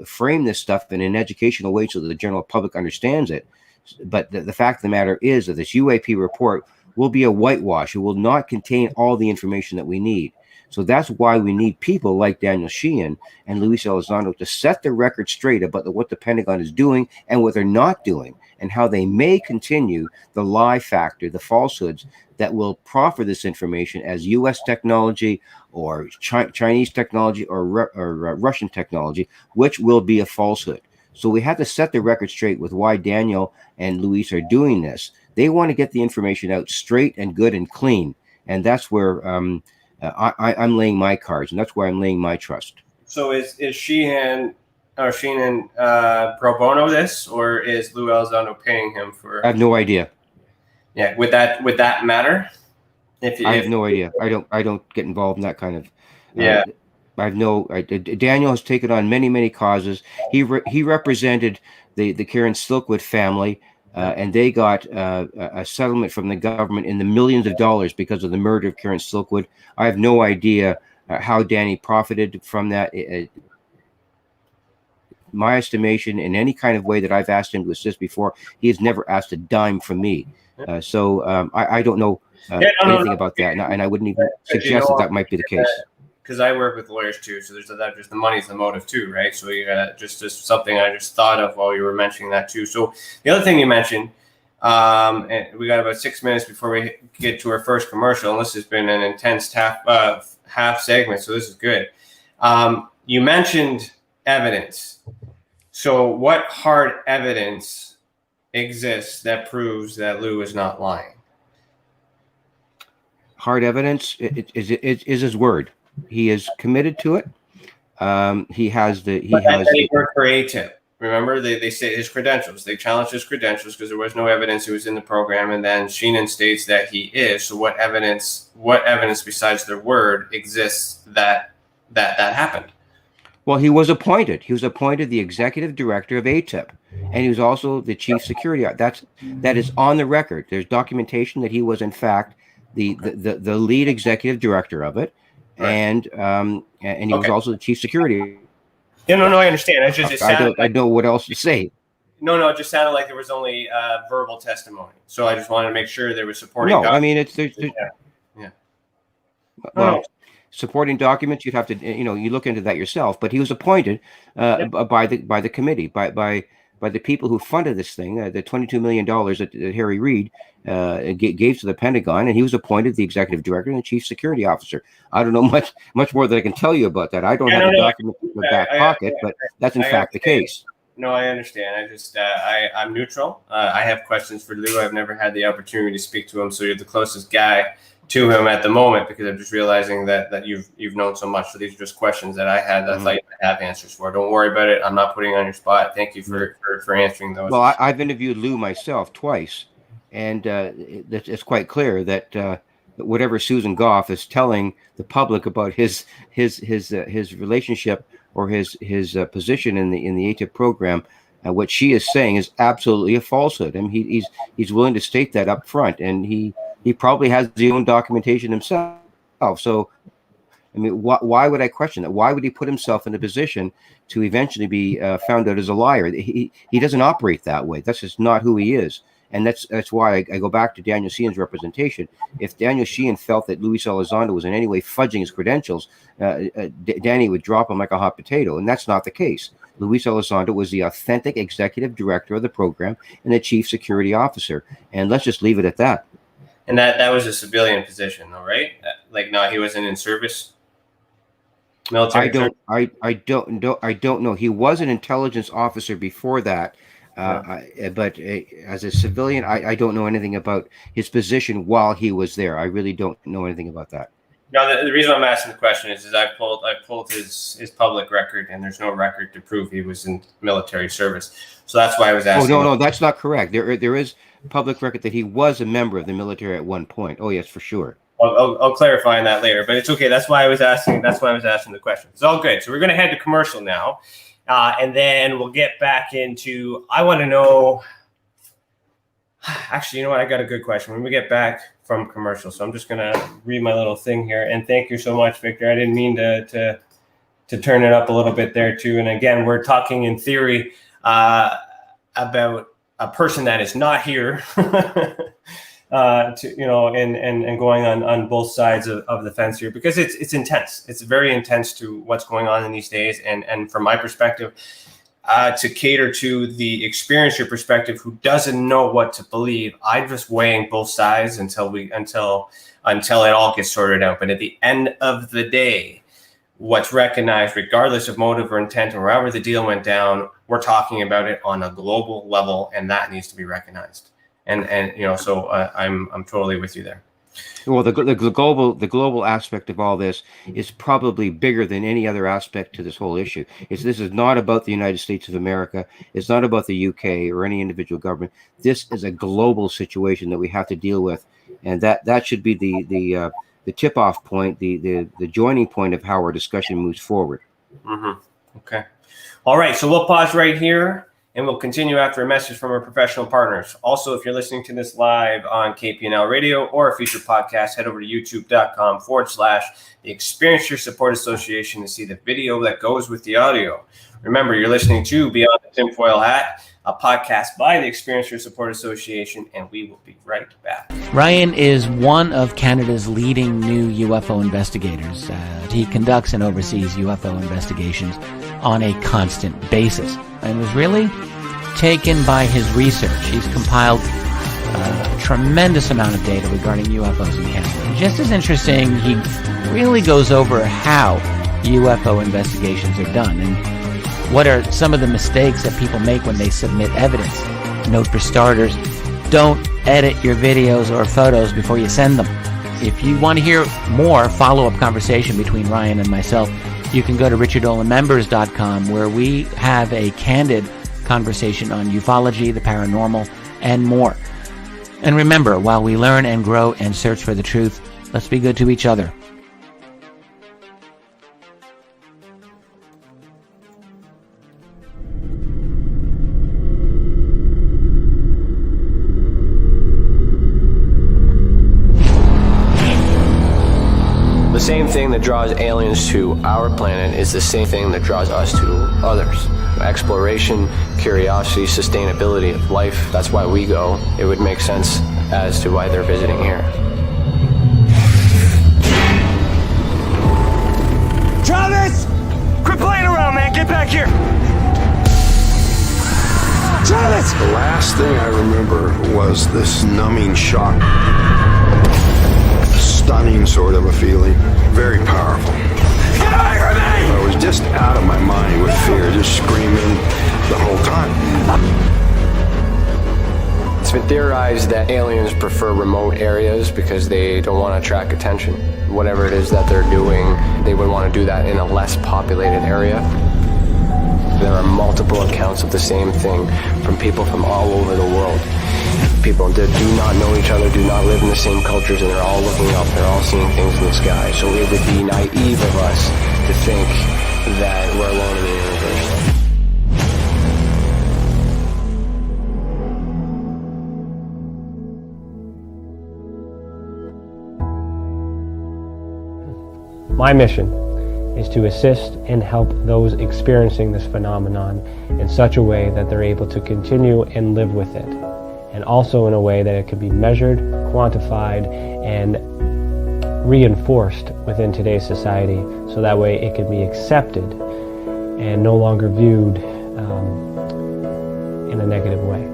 frame this stuff in an educational way so that the general public understands it. But the fact of the matter is that this UAP report will be a whitewash. It will not contain all the information that we need. So that's why we need people like Daniel Sheehan and Luis Elizondo to set the record straight about what the Pentagon is doing and what they're not doing, and how they may continue the lie factor, the falsehoods that will proffer this information as U.S. technology or Chinese technology or Russian technology, which will be a falsehood. So we have to set the record straight with why Daniel and Luis are doing this. They want to get the information out straight and good and clean, and that's where I'm laying my cards, and that's where I'm laying my trust. So is Sheehan pro bono this, or is Lou Elizondo paying him for? I have no idea. Yeah, would that matter? I have no idea. I don't get involved in that kind of. Yeah. Daniel has taken on many causes. He represented the Karen Silkwood family, and they got a settlement from the government in the millions of dollars because of the murder of Karen Silkwood. I have no idea how Danny profited from that. My estimation, in any kind of way that I've asked him to assist before, he has never asked a dime from me. So I don't know anything about that, and I wouldn't even suggest that might be the case. Because I work with lawyers too, so there's that. Just the money's the motive too, right? So you got just something I just thought of while you were mentioning that too. So the other thing you mentioned, and we got about 6 minutes before we get to our first commercial, and this has been an intense half segment, so this is good. You mentioned evidence. So what hard evidence exists that proves that Lou is not lying? Hard evidence is his word. He is committed to it. He has the worked for ATIP. Remember, they say his credentials. They challenged his credentials because there was no evidence he was in the program. And then Sheehan states that he is. So what evidence besides their word exists that happened? Well, he was appointed. He was appointed the executive director of ATIP, and he was also the chief security. That is on the record. There's documentation that he was in fact the lead executive director of it. Right. And he was also the chief security. No, I understand. I know what else to say. No, it just sounded like there was only verbal testimony. So I just wanted to make sure there was supporting. No, I mean it's. Yeah. Well, supporting documents, you'd have to, you look into that yourself. But he was appointed by the committee, by the people who funded this thing, the $22 million that Harry Reid gave to the Pentagon, and he was appointed the executive director and the chief security officer. I don't know much more that I can tell you about that. I don't have the document in the back pocket, but that's in fact the case. No, I understand. I just, I'm neutral. I have questions for Lou. I've never had the opportunity to speak to him, so you're the closest guy to him at the moment, because I'm just realizing that you've known so much. So these are just questions that I had that I'd like to have answers for. Don't worry about it. I'm not putting you on your spot. Thank you for answering those. Well, I've interviewed Lou myself twice, and it's quite clear that whatever Susan Goff is telling the public about his relationship or his position in the ATIP program, what she is saying is absolutely a falsehood. I mean, he's willing to state that up front, and he probably has his own documentation himself. So, I mean, why would I question that? Why would he put himself in a position to eventually be found out as a liar? He doesn't operate that way. That's just not who he is. And that's why I go back to Daniel Sheehan's representation. If Daniel Sheehan felt that Luis Elizondo was in any way fudging his credentials, Danny would drop him like a hot potato. And that's not the case. Luis Elizondo was the authentic executive director of the program and the chief security officer. And let's just leave it at that. And that was a civilian position, though, right? No, he wasn't in service. Military. I don't know. He was an intelligence officer before that. But as a civilian, I don't know anything about his position while he was there. I really don't know anything about that. No, the reason I'm asking the question is I pulled his public record, and there's no record to prove he was in military service. So that's why I was asking. Oh, no, that's not correct. There is public record that he was a member of the military at one point. Oh, yes, for sure. I'll clarify on that later, but it's okay. That's why I was asking the question. It's all good. So we're going to head to commercial now. And then we'll get back into, I want to know, actually, you know what? I got a good question when we get back from commercial. So I'm just going to read my little thing here. And thank you so much, Victor. I didn't mean to turn it up a little bit there too. And again, we're talking in theory about a person that is not here, and going on both sides of the fence here, because it's intense. It's very intense to what's going on in these days. And from my perspective, to cater to the experiencer perspective who doesn't know what to believe, I'm just weighing both sides until it all gets sorted out. But at the end of the day, what's recognized, regardless of motive or intent or however the deal went down, we're talking about it on a global level, and that needs to be recognized. So I'm totally with you there. Well, the global aspect of all this is probably bigger than any other aspect to this whole issue. This is not about the United States of America. It's not about the UK or any individual government. This is a global situation that we have to deal with, and that should be the tip-off point, the joining point of how our discussion moves forward. Mm-hmm. Okay. All right. So we'll pause right here, and we'll continue after a message from our professional partners. Also, if you're listening to this live on KPNL Radio or a future podcast, head over to youtube.com/the Experiencer Support Association to see the video that goes with the audio. Remember, you're listening to Beyond the Tinfoil Hat, a podcast by the Experiencer Support Association, and we will be right back. Ryan is one of Canada's leading new UFO investigators. He conducts and oversees UFO investigations on a constant basis and was really taken by his research. He's compiled a tremendous amount of data regarding UFOs in Canada. And just as interesting, he really goes over how UFO investigations are done and what are some of the mistakes that people make when they submit evidence. Note for starters, don't edit your videos or photos before you send them. If you want to hear more follow-up conversation between Ryan and myself, you can go to richardolanmembers.com, where we have a candid conversation on ufology, the paranormal, and more. And remember, while we learn and grow and search for the truth, let's be good to each other. The same thing that draws aliens to our planet is the same thing that draws us to others. Exploration, curiosity, sustainability of life. That's why we go. It would make sense as to why they're visiting here. man. Get back here. Travis! The last thing I remember was this numbing shock. Stunning sort of a feeling. Very powerful. Get away from me! I was just out of my mind with fear, just screaming the whole time. It's been theorized that aliens prefer remote areas because they don't want to attract attention. Whatever it is that they're doing, they would want to do that in a less populated area. There are multiple accounts of the same thing from people from all over the world. People that do not know each other, do not live in the same cultures, and they're all looking up, they're all seeing things in the sky. So it would be naive of us to think that we're alone in the universe. My mission is to assist and help those experiencing this phenomenon in such a way that they're able to continue and live with it, and also in a way that it can be measured, quantified, and reinforced within today's society, so that way it can be accepted and no longer viewed in a negative way.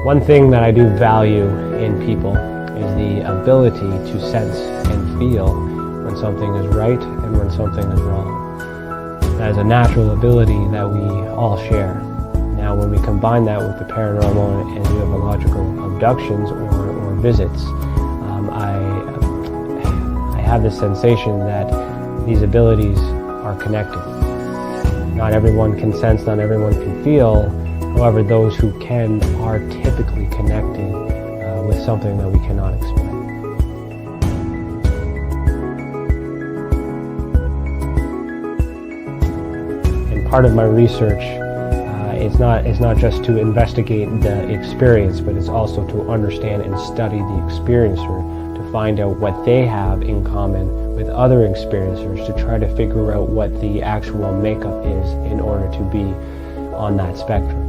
One thing that I do value in people is the ability to sense and feel when something is right and when something is wrong. That is a natural ability that we all share. Now, when we combine that with the paranormal and ufological abductions or visits, I have the sensation that these abilities are connected. Not everyone can sense, not everyone can feel. However, those who can are typically connected with something that we cannot explain. And part of my research is not just to investigate the experience, but it's also to understand and study the experiencer to find out what they have in common with other experiencers, to try to figure out what the actual makeup is in order to be on that spectrum.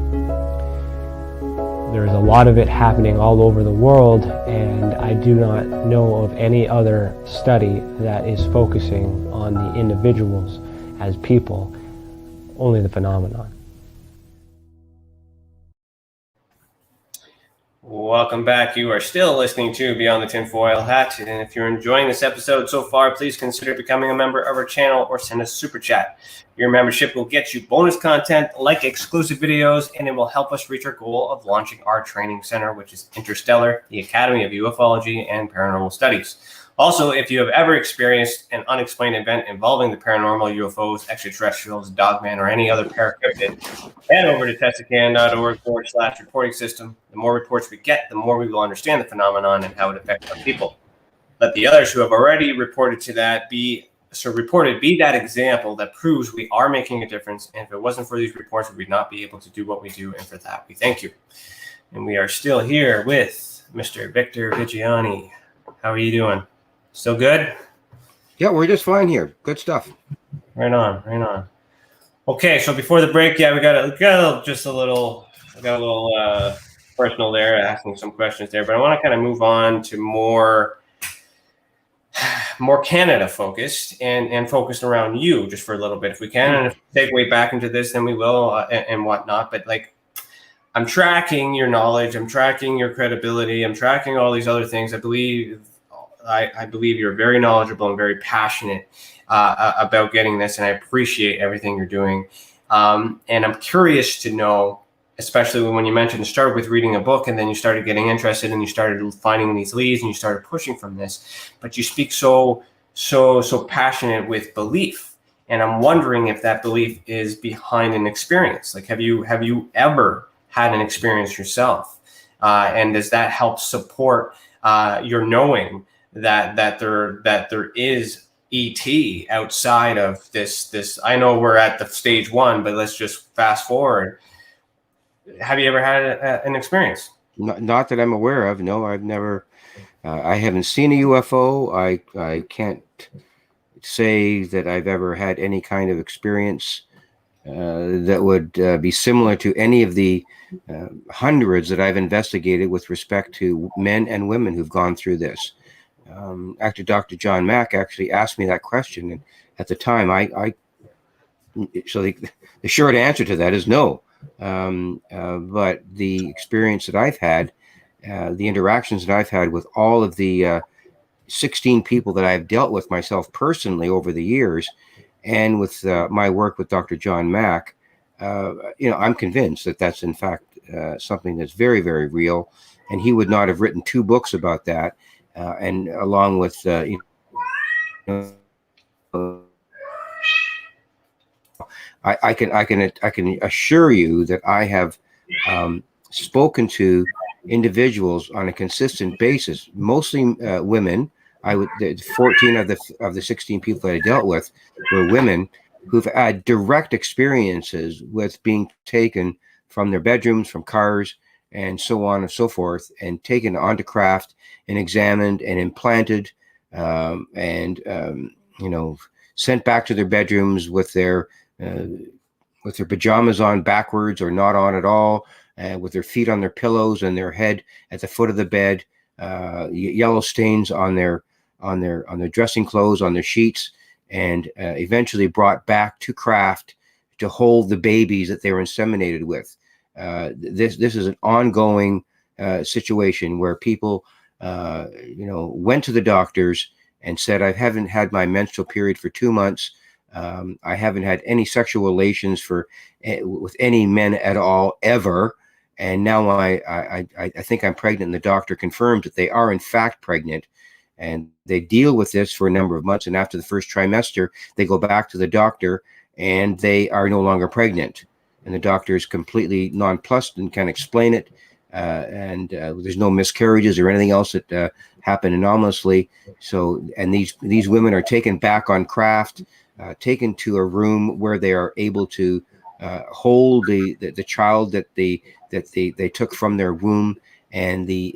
There's a lot of it happening all over the world, and I do not know of any other study that is focusing on the individuals as people, only the phenomenon. Welcome back. You are still listening to Beyond the Tinfoil Hat, and if you're enjoying this episode so far, please consider becoming a member of our channel or send us a super chat. Your membership will get you bonus content like exclusive videos, and it will help us reach our goal of launching our training center, which is Interstellar, the Academy of Ufology and Paranormal Studies. Also, if you have ever experienced an unexplained event involving the paranormal, UFOs, extraterrestrials, dogman, or any other paracryptid, head over to tessacan.org/reporting system. The more reports we get, the more we will understand the phenomenon and how it affects our people. Let the others who have already reported be that example that proves we are making a difference. And if it wasn't for these reports, we would not be able to do what we do. And for that, we thank you. And we are still here with Mr. Victor Viggiani. How are you doing? Still good? Yeah, we're just fine here. Good stuff. Right on, right on. Okay, so before the break, yeah, we got a little personal there, asking some questions there, but I want to kind of move on to more Canada focused and focused around you just for a little bit, if we can. And if we take way back into this, then we will and whatnot. But like, I'm tracking your knowledge, I'm tracking your credibility, I'm tracking all these other things. I believe you're very knowledgeable and very passionate about getting this, and I appreciate everything you're doing. And I'm curious to know, especially when you mentioned, started with reading a book and then you started getting interested and you started finding these leads and you started pushing from this, but you speak so passionate with belief. And I'm wondering if that belief is behind an experience. Like, have you ever had an experience yourself? And does that help support your knowing that there is ET outside of this? I know we're at the stage one, but let's just fast forward. Have you ever had an experience? Not that I'm aware of. No, I've never. I haven't seen a UFO. I can't say that I've ever had any kind of experience that would be similar to any of the hundreds that I've investigated with respect to men and women who've gone through this. Actor Dr. John Mack actually asked me that question, and at the time, so the short answer to that is no. But the experience that I've had, the interactions that I've had with all of the 16 people that I've dealt with myself personally over the years, and with my work with Dr. John Mack, I'm convinced that that's in fact something that's very, very real, and he would not have written 2 books about that. And along with I can assure you that I have spoken to individuals on a consistent basis, mostly women. 14 of the 16 people that I dealt with were women who've had direct experiences with being taken from their bedrooms, from cars, and so on and so forth, and taken onto craft and examined and implanted, and sent back to their bedrooms with their pajamas on backwards or not on at all, with their feet on their pillows and their head at the foot of the bed, yellow stains on their dressing clothes, on their sheets, and eventually brought back to craft to hold the babies that they were inseminated with. This is an ongoing situation where people went to the doctors and said, I haven't had my menstrual period for 2 months. I haven't had any sexual relations with any men at all ever, and now I think I'm pregnant. And the doctor confirms that they are in fact pregnant, and they deal with this for a number of months. And after the first trimester, they go back to the doctor, and they are no longer pregnant. And the doctor is completely nonplussed and can't explain it. And there's no miscarriages or anything else that happened anomalously. So, and these women are taken back on craft, taken to a room where they are able to hold the child that they took from their womb, and the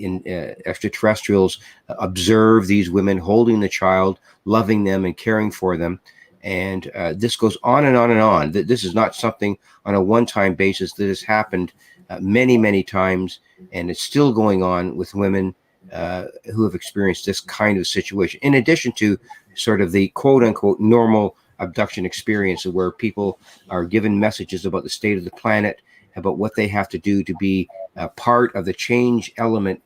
extraterrestrials observe these women holding the child, loving them and caring for them. And this goes on and on and on. This is not something on a one-time basis. That has happened many, many times, and it's still going on with women who have experienced this kind of situation, in addition to sort of the quote-unquote normal abduction experience, where people are given messages about the state of the planet, about what they have to do to be part of the change element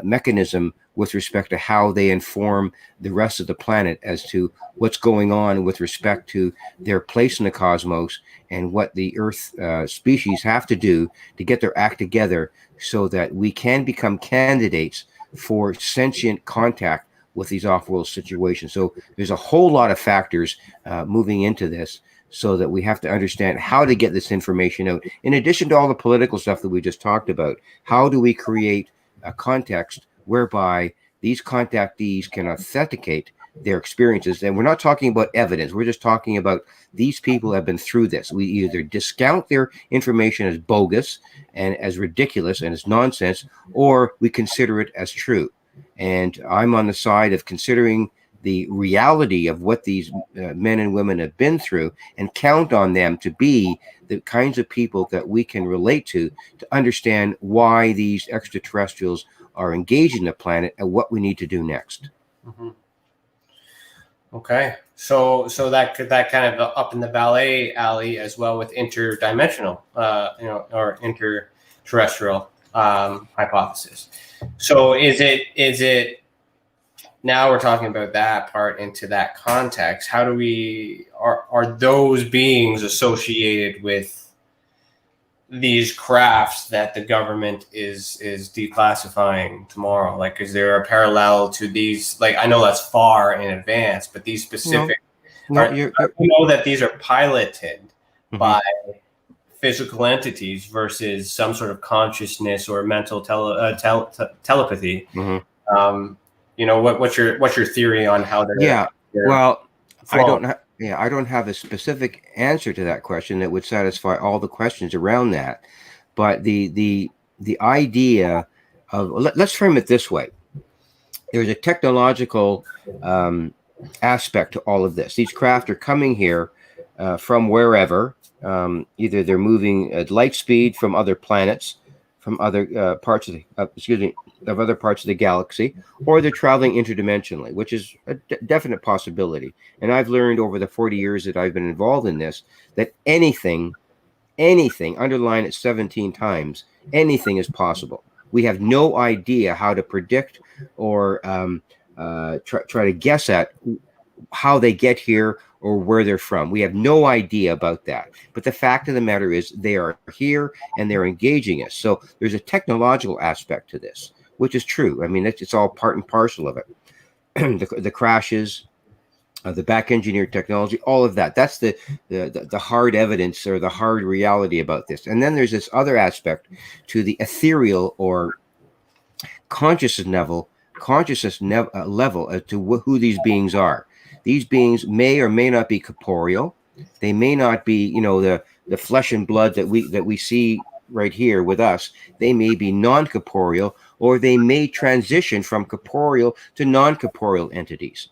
mechanism with respect to how they inform the rest of the planet as to what's going on with respect to their place in the cosmos, and what the Earth species have to do to get their act together so that we can become candidates for sentient contact with these off-world situations. So there's a whole lot of factors moving into this, so that we have to understand how to get this information out. In addition to all the political stuff that we just talked about, how do we create a context whereby these contactees can authenticate their experiences? And we're not talking about evidence. We're just talking about these people have been through this. We either discount their information as bogus and as ridiculous and as nonsense, or we consider it as true. And I'm on the side of considering the reality of what these men and women have been through, and count on them to be the kinds of people that we can relate to understand why these extraterrestrials are engaging the planet and what we need to do next. Mm-hmm. Okay, so that kind of up in the ballet alley as well with interdimensional, or interterrestrial hypothesis. So is it now we're talking about that part into that context? How do are those beings associated with these crafts that the government is declassifying tomorrow? Like, is there a parallel to these? Like, I know that's far in advance, but these specific, we know that these are piloted by physical entities versus some sort of consciousness or mental telepathy. What's your theory on how they're? Well, I don't have a specific answer to that question that would satisfy all the questions around that. But the idea of, let's frame it this way. There's a technological aspect to all of this. These craft are coming here from wherever. Either they're moving at light speed from other planets, from other parts of the, of other parts of the galaxy, or they're traveling interdimensionally, which is a definite possibility. And I've learned over the 40 years that I've been involved in this that anything, underline it 17 times, anything is possible. We have no idea how to predict or try to guess at how they get here or where they're from. We have no idea about that. But the fact of the matter is they are here and they're engaging us. So there's a technological aspect to this, which is true. I mean, it's all part and parcel of it. The crashes, the back engineered technology, all of that. That's the hard evidence or the hard reality about this. And then there's this other aspect to the ethereal or consciousness level as to who these beings are. These beings may or may not be corporeal. They may not be, you know, the flesh and blood that we see right here with us. They may be non-corporeal, or they may transition from corporeal to non-corporeal entities.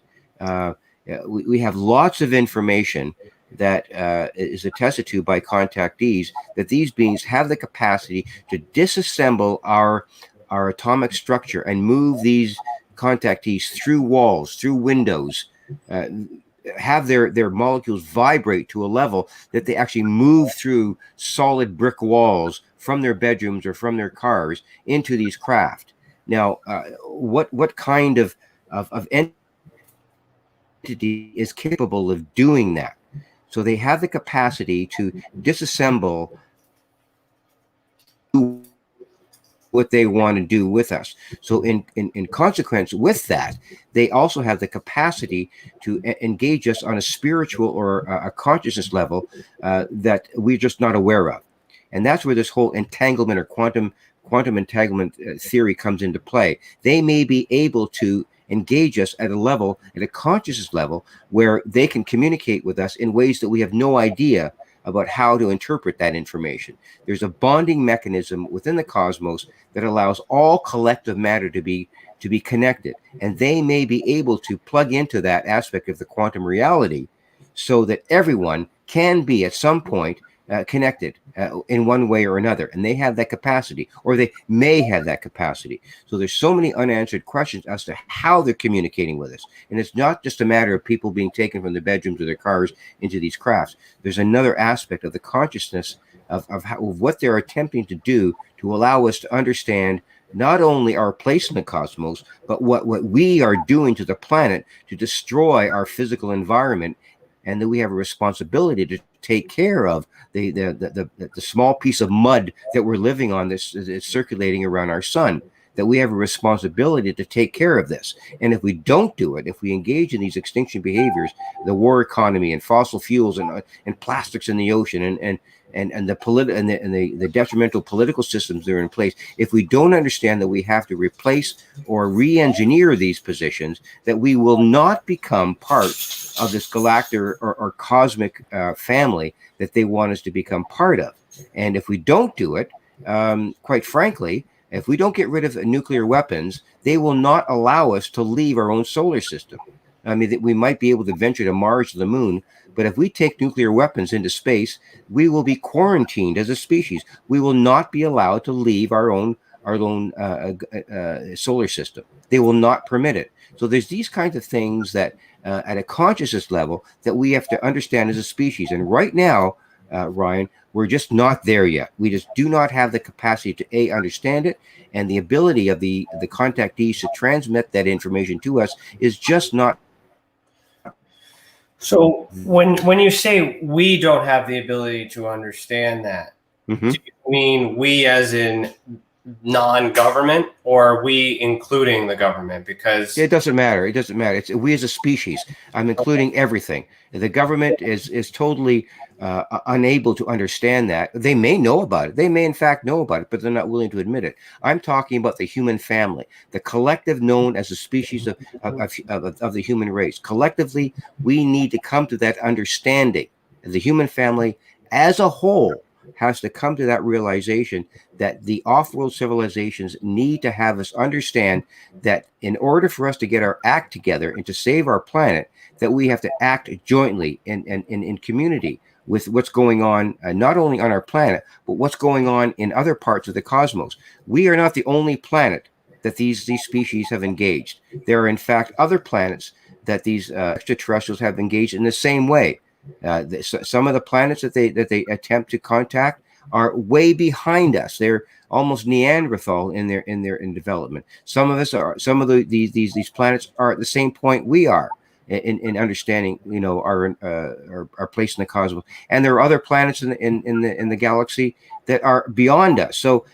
We have lots of information that is attested to by contactees that these beings have the capacity to disassemble our atomic structure and move these contactees through walls, through windows, have their molecules vibrate to a level that they actually move through solid brick walls from their bedrooms or from their cars into these craft. Now, what kind of entity is capable of doing that? So they have the capacity to disassemble what they want to do with us. So in consequence with that, they also have the capacity to engage us on a spiritual or a consciousness level that we're just not aware of. And that's where this whole entanglement or quantum entanglement theory comes into play. They may be able to engage us at a consciousness level, where they can communicate with us in ways that we have no idea about how to interpret that information. There's a bonding mechanism within the cosmos that allows all collective matter to be connected, and they may be able to plug into that aspect of the quantum reality so that everyone can be at some point connected in one way or another, and they have that capacity, or they may have that capacity. So there's so many unanswered questions as to how they're communicating with us, and it's not just a matter of people being taken from their bedrooms or their cars into these crafts. There's another aspect of the consciousness of what they're attempting to do to allow us to understand not only our place in the cosmos, but what we are doing to the planet to destroy our physical environment, and that we have a responsibility to take care of the small piece of mud that we're living on, this is circulating around our sun, that we have a responsibility to take care of this. And if we don't do it, if we engage in these extinction behaviors, the war economy and fossil fuels and plastics in the ocean and the detrimental political systems that are in place, if we don't understand that we have to replace or re-engineer these positions, that we will not become part of this galactic or cosmic family that they want us to become part of. And if we don't do it, quite frankly, if we don't get rid of nuclear weapons, they will not allow us to leave our own solar system. I mean, we might be able to venture to Mars or the moon, but if we take nuclear weapons into space, we will be quarantined as a species. We will not be allowed to leave our own solar system. They will not permit it. So there's these kinds of things that at a consciousness level that we have to understand as a species. And right now, Ryan, we're just not there yet. We just do not have the capacity to understand it, and the ability of the contactees to transmit that information to us is just not. So when you say we don't have the ability to understand that, do you mean we as in non-government, or are we including the government? Because it doesn't matter. It doesn't matter. It's we as a species. I'm including everything. The government is totally unable to understand that. They may know about it. They may in fact know about it, but they're not willing to admit it. I'm talking about the human family, the collective known as a species of the human race. Collectively, we need to come to that understanding of the human family as a whole, has to come to that realization that the off-world civilizations need to have us understand that in order for us to get our act together and to save our planet, that we have to act jointly in community with what's going on, not only on our planet, but what's going on in other parts of the cosmos. We are not the only planet that these species have engaged. There are, in fact, other planets that these extraterrestrials have engaged in the same way. Some of the planets that they attempt to contact are way behind us. They're almost Neanderthal in development. Some of these planets are at the same point we are in understanding, our place in the cosmos. And there are other planets in the galaxy that are beyond us. So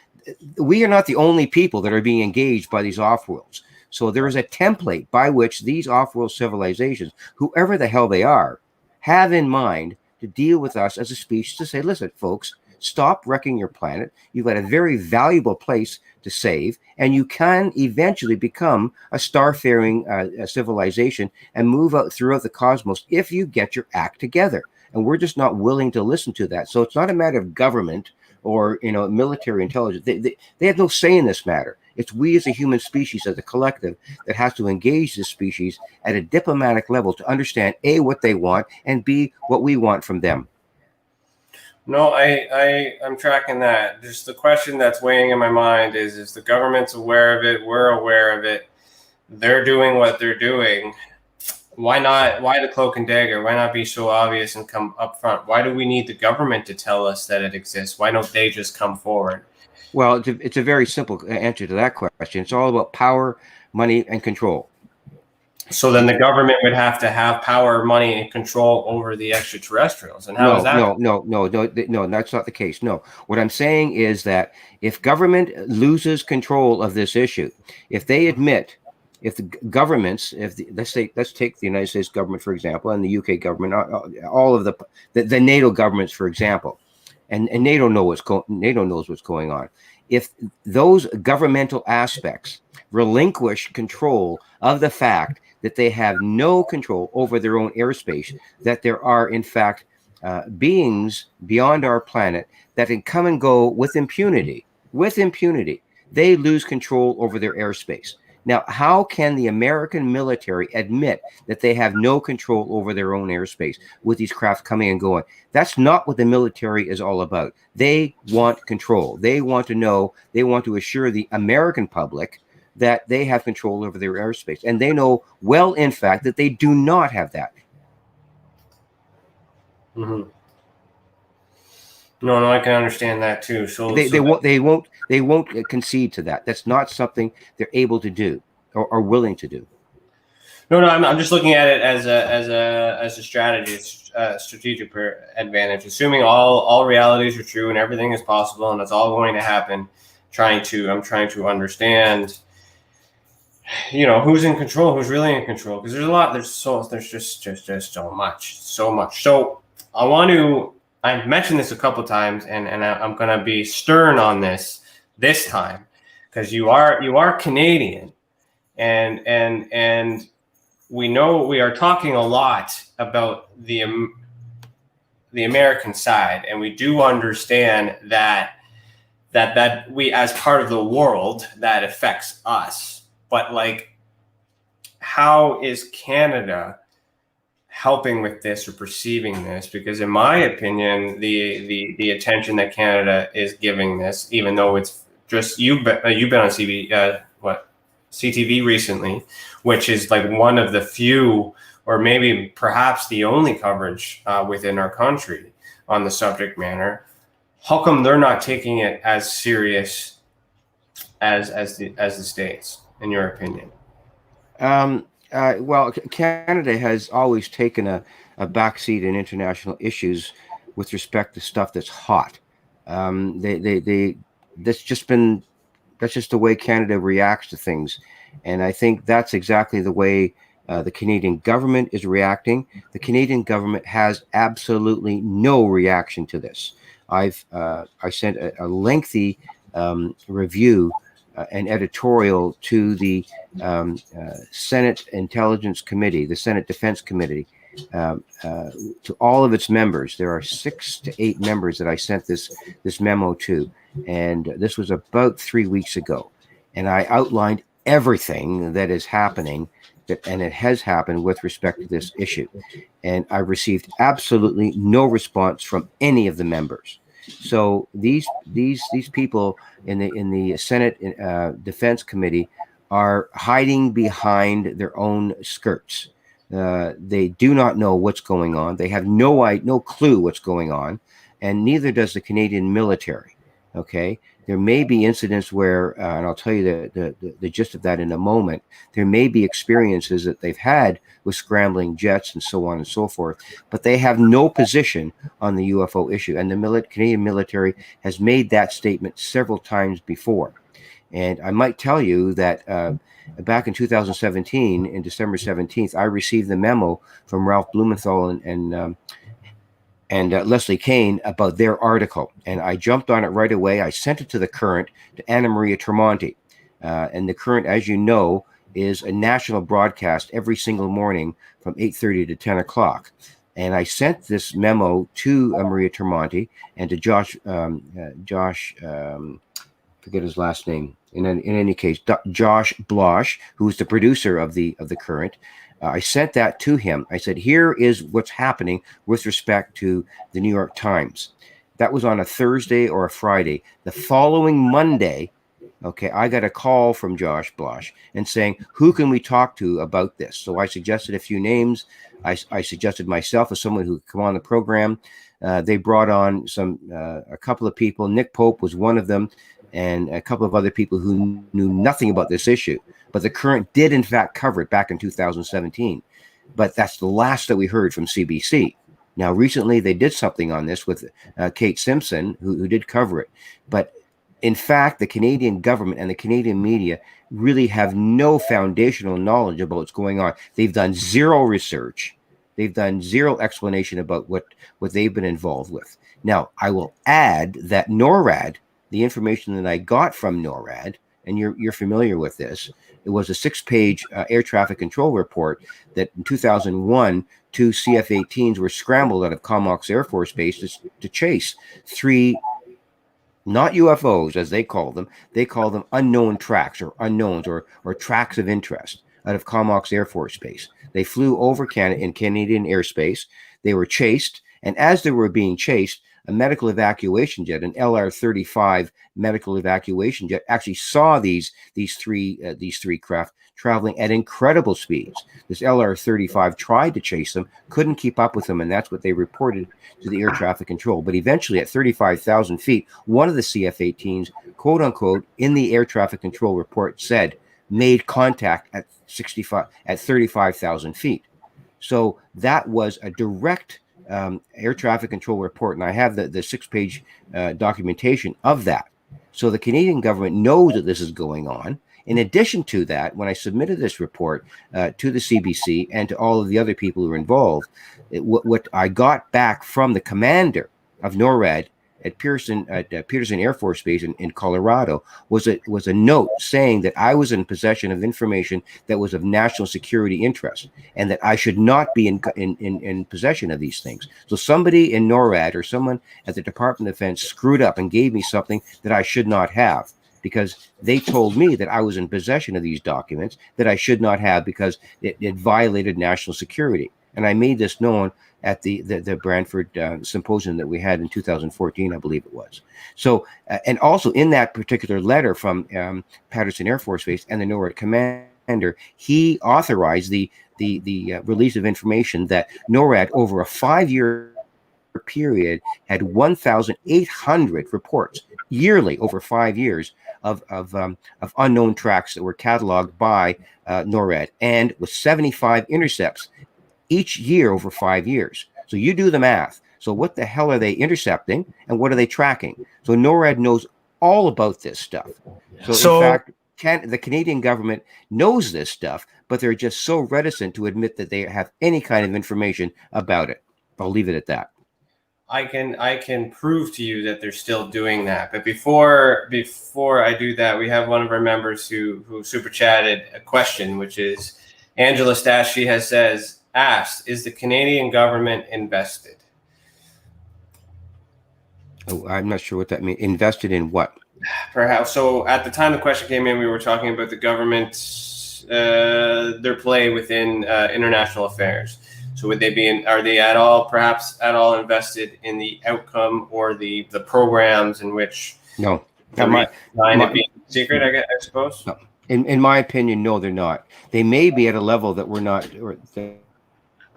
we are not the only people that are being engaged by these off-worlds. So there is a template by which these off-world civilizations, whoever the hell they are, have in mind to deal with us as a species, to say, listen, folks, stop wrecking your planet. You've got a very valuable place to save, and you can eventually become a starfaring civilization and move out throughout the cosmos if you get your act together. And we're just not willing to listen to that. So it's not a matter of government or military intelligence. They have no say in this matter. It's we as a human species, as a collective, that has to engage this species at a diplomatic level to understand A, what they want, and B, what we want from them. No, I'm tracking that. Just the question that's weighing in my mind is the government's aware of it, we're aware of it, they're doing what they're doing. Why not? Why the cloak and dagger? Why not be so obvious and come up front? Why do we need the government to tell us that it exists? Why don't they just come forward? Well, it's a very simple answer to that question. It's all about power, money, and control. So then the government would have to have power, money, and control over the extraterrestrials. And how is that? No, that's not the case. No, what I'm saying is that if government loses control of this issue, if they admit, if the governments, let's take the United States government, for example, and the UK government, all of the NATO governments, for example, and NATO knows what's going on. If those governmental aspects relinquish control of the fact that they have no control over their own airspace, that there are, in fact, beings beyond our planet that can come and go with impunity, they lose control over their airspace. Now, how can the American military admit that they have no control over their own airspace with these craft coming and going? That's not what the military is all about. They want control. They want to know, they want to assure the American public that they have control over their airspace. And they know well, in fact, that they do not have that. Mm-hmm. No, I can understand that too. So they won't concede to that. That's not something they're able to do or willing to do. No, I'm just looking at it as a strategy, strategic advantage. Assuming all realities are true and everything is possible and it's all going to happen. I'm trying to understand, who's in control, who's really in control, because there's just so much. So I've mentioned this a couple of times, and I'm going to be stern on this time, because you are Canadian, and we know we are talking a lot about the American side, and we do understand that we, as part of the world, that affects us. But how is Canada helping with this or perceiving this? Because in my opinion, the attention that Canada is giving this, even though it's just you've been on CTV recently, which is one of the few, or maybe perhaps the only coverage within our country on the subject matter. How come they're not taking it as serious as the States, in your opinion? Well, Canada has always taken a backseat in international issues with respect to stuff that's hot. That's just the way Canada reacts to things, and I think that's exactly the way the Canadian government is reacting. The Canadian government has absolutely no reaction to this. I sent a lengthy review, an editorial to the Senate Intelligence Committee, the Senate Defense Committee, to all of its members. There are 6 to 8 members that I sent this memo to, and this was about 3 weeks ago. And I outlined everything that is happening, and it has happened with respect to this issue. And I received absolutely no response from any of the members. So these people in the Senate Defense Committee are hiding behind their own skirts. They do not know what's going on. They have no clue what's going on, and neither does the Canadian military. Okay, there may be incidents where, and I'll tell you the gist of that in a moment. There may be experiences that they've had with scrambling jets and so on and so forth, but they have no position on the UFO issue. And the Canadian military has made that statement several times before. And I might tell you that back in 2017, in December 17th, I received the memo from Ralph Blumenthal and Leslie Kane about their article. And I jumped on it right away. I sent it to the Current, to Anna Maria Tremonti. And the Current, as you know, is a national broadcast every single morning from 8:30 to 10 o'clock. And I sent this memo to Maria Tremonti and to Josh, forget his last name. In any case, Josh Blosh, who is the producer of the Current. I sent that to him. I said, here is what's happening with respect to the New York Times. That was on a Thursday or a Friday. The following Monday, okay, I got a call from Josh Blosh and saying, who can we talk to about this? So I suggested a few names. I suggested myself as someone who could come on the program. They brought on a couple of people. Nick Pope was one of them, and a couple of other people who knew nothing about this issue. But the Current did, in fact, cover it back in 2017. But that's the last that we heard from CBC. Now, recently, they did something on this with Kate Simpson, who did cover it. But, in fact, the Canadian government and the Canadian media really have no foundational knowledge about what's going on. They've done zero research. They've done zero explanation about what they've been involved with. Now, I will add that NORAD, the information that I got from NORAD, and you're familiar with this, it was a 6-page air traffic control report that in 2001, 2 CF-18s were scrambled out of Comox Air Force Base to chase 3, not UFOs as they call them unknown tracks or unknowns or tracks of interest out of Comox Air Force Base. They flew over Canada in Canadian airspace. They were chased, and as they were being chased, a medical evacuation jet, an LR-35 medical evacuation jet, actually saw these three craft traveling at incredible speeds. This LR-35 tried to chase them, couldn't keep up with them, and that's what they reported to the air traffic control. But eventually, at 35,000 feet, one of the CF-18s, quote unquote, in the air traffic control report said, made contact at 35,000 feet. So that was a direct air traffic control report, and I have the 6-page documentation of that. So the Canadian government knows that this is going on. In addition to that, when I submitted this report to the CBC and to all of the other people who were involved, what I got back from the commander of NORAD at Peterson Air Force Base in Colorado was a note saying that I was in possession of information that was of national security interest, and that I should not be in possession of these things. So somebody in NORAD or someone at the Department of Defense screwed up and gave me something that I should not have, because they told me that I was in possession of these documents that I should not have because it violated national security. And I made this known at the Brantford symposium that we had in 2014, I believe it was. So, and also in that particular letter from Patterson Air Force Base and the NORAD commander, he authorized the release of information that NORAD over a 5-year period had 1,800 reports yearly over 5 years of unknown tracks that were cataloged by NORAD, and with 75 intercepts each year over 5 years. So you do the math. So what the hell are they intercepting and what are they tracking? So NORAD knows all about this stuff. So in fact, the Canadian government knows this stuff, but they're just so reticent to admit that they have any kind of information about it. I'll leave it at that. I can prove to you that they're still doing that. But before I do that, we have one of our members who super chatted a question, which is Angela Stash. She says, asked, is the Canadian government invested? Oh, I'm not sure what that means. Invested in what? Perhaps. So at the time the question came in, we were talking about the government's their play within international affairs. So would they be are they perhaps at all invested in the outcome or the programs in which? No. It being secret, I suppose. No. In my opinion, no, they're not. They may be at a level that we're not, or that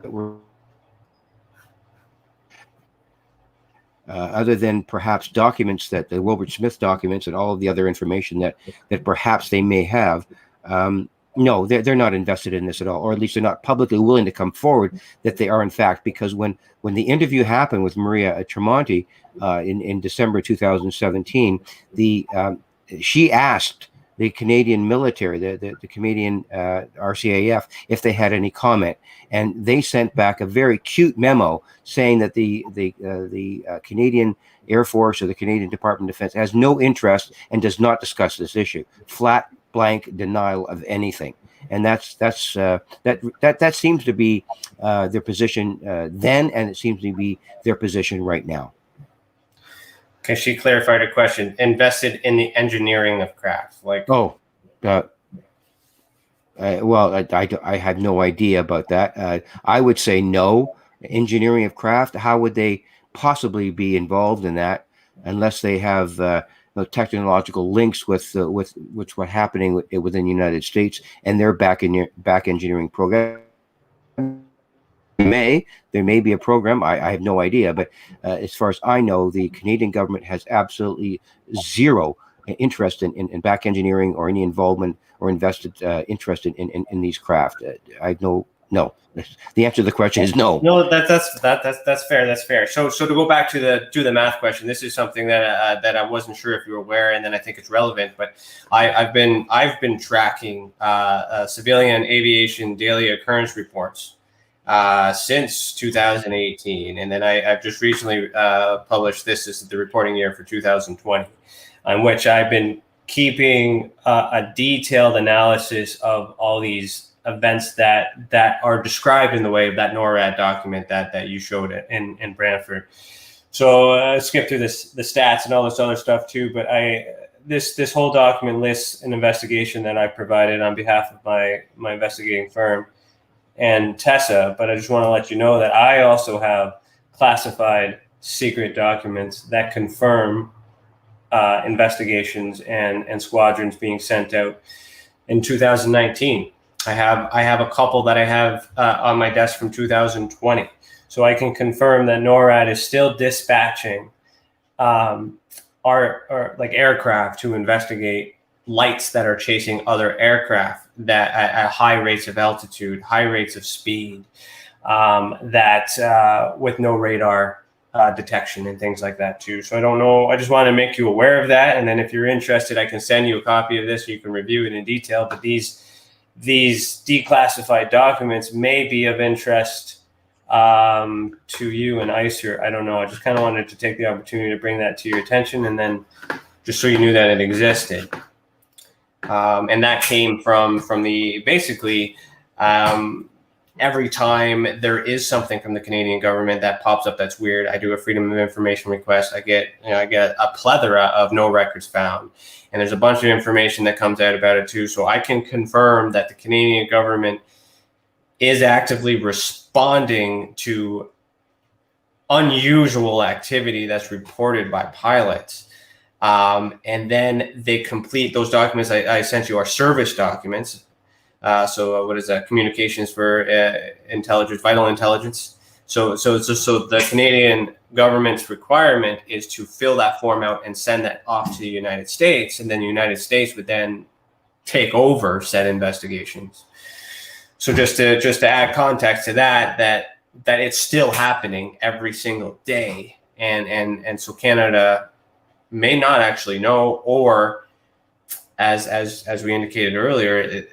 we're other than perhaps documents that the Wilbur Smith documents and all of the other information that perhaps they may have. No, they're not invested in this at all, or at least they're not publicly willing to come forward that they are in fact, because when the interview happened with Maria Tremonti in December 2017, she asked the Canadian military, the Canadian RCAF, if they had any comment, and they sent back a very cute memo saying that the Canadian Air Force or the Canadian Department of Defense has no interest and does not discuss this issue. Flat blank denial of anything, and that seems to be their position then, and it seems to be their position right now. Okay, she clarified her question. Invested in the engineering of craft, like well, I have no idea about that. I would say no. Engineering of craft. How would they possibly be involved in that unless they have technological links with what's happening within the United States and their back engineering program? There may be a program. I have no idea, but as far as I know, the Canadian government has absolutely zero interest in back engineering or any involvement or invested interest in these craft. I know. No, the answer to the question is no. No, that's fair. That's fair. So to go back to the math question, this is something that I wasn't sure if you were aware, and then I think it's relevant. But I've been tracking civilian aviation daily occurrence reports since 2018, and then I've just recently published this as the reporting year for 2020, on which I've been keeping a detailed analysis of all these events that are described in the way of that NORAD document that you showed in Brantford. So skip through the stats and all this other stuff too, but this whole document lists an investigation that I provided on behalf of my investigating firm and Tessa, but I just want to let you know that I also have classified secret documents that confirm investigations and squadrons being sent out in 2019. I have a couple that I have on my desk from 2020. So I can confirm that NORAD is still dispatching our aircraft to investigate lights that are chasing other aircraft that at high rates of altitude, high rates of speed, with no radar detection and things like that too. So I don't know. I just want to make you aware of that. And then if you're interested, I can send you a copy of this so you can review it in detail. But these declassified documents may be of interest to you and ICER. I don't know. I just kind of wanted to take the opportunity to bring that to your attention, and then just so you knew that it existed. And that came from the basically every time there is something from the Canadian government that pops up that's weird, I do a Freedom of Information request. I get a plethora of no records found, and there's a bunch of information that comes out about it too. So I can confirm that the Canadian government is actively responding to unusual activity that's reported by pilots. And then they complete those documents. I sent you our service documents. So what is that? Communications for intelligence, vital intelligence. So the Canadian government's requirement is to fill that form out and send that off to the United States, and then the United States would then take over said investigations. So just to add context to that it's still happening every single day, and so Canada may not actually know, or as we indicated earlier,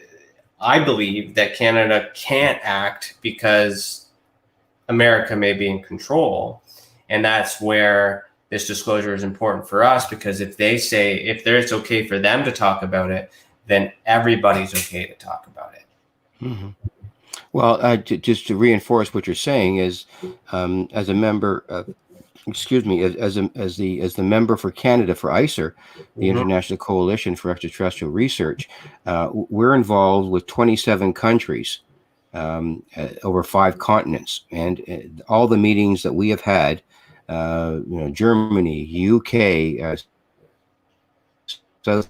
I believe that Canada can't act because America may be in control. And that's where this disclosure is important for us, because if it's okay for them to talk about it, then everybody's okay to talk about it. Mm-hmm. Well, just to reinforce what you're saying is, as a member, excuse me, as the member for Canada for ICER, the International Coalition for Extraterrestrial Research, we're involved with 27 countries over 5 continents, and all the meetings that we have had, Germany, UK, South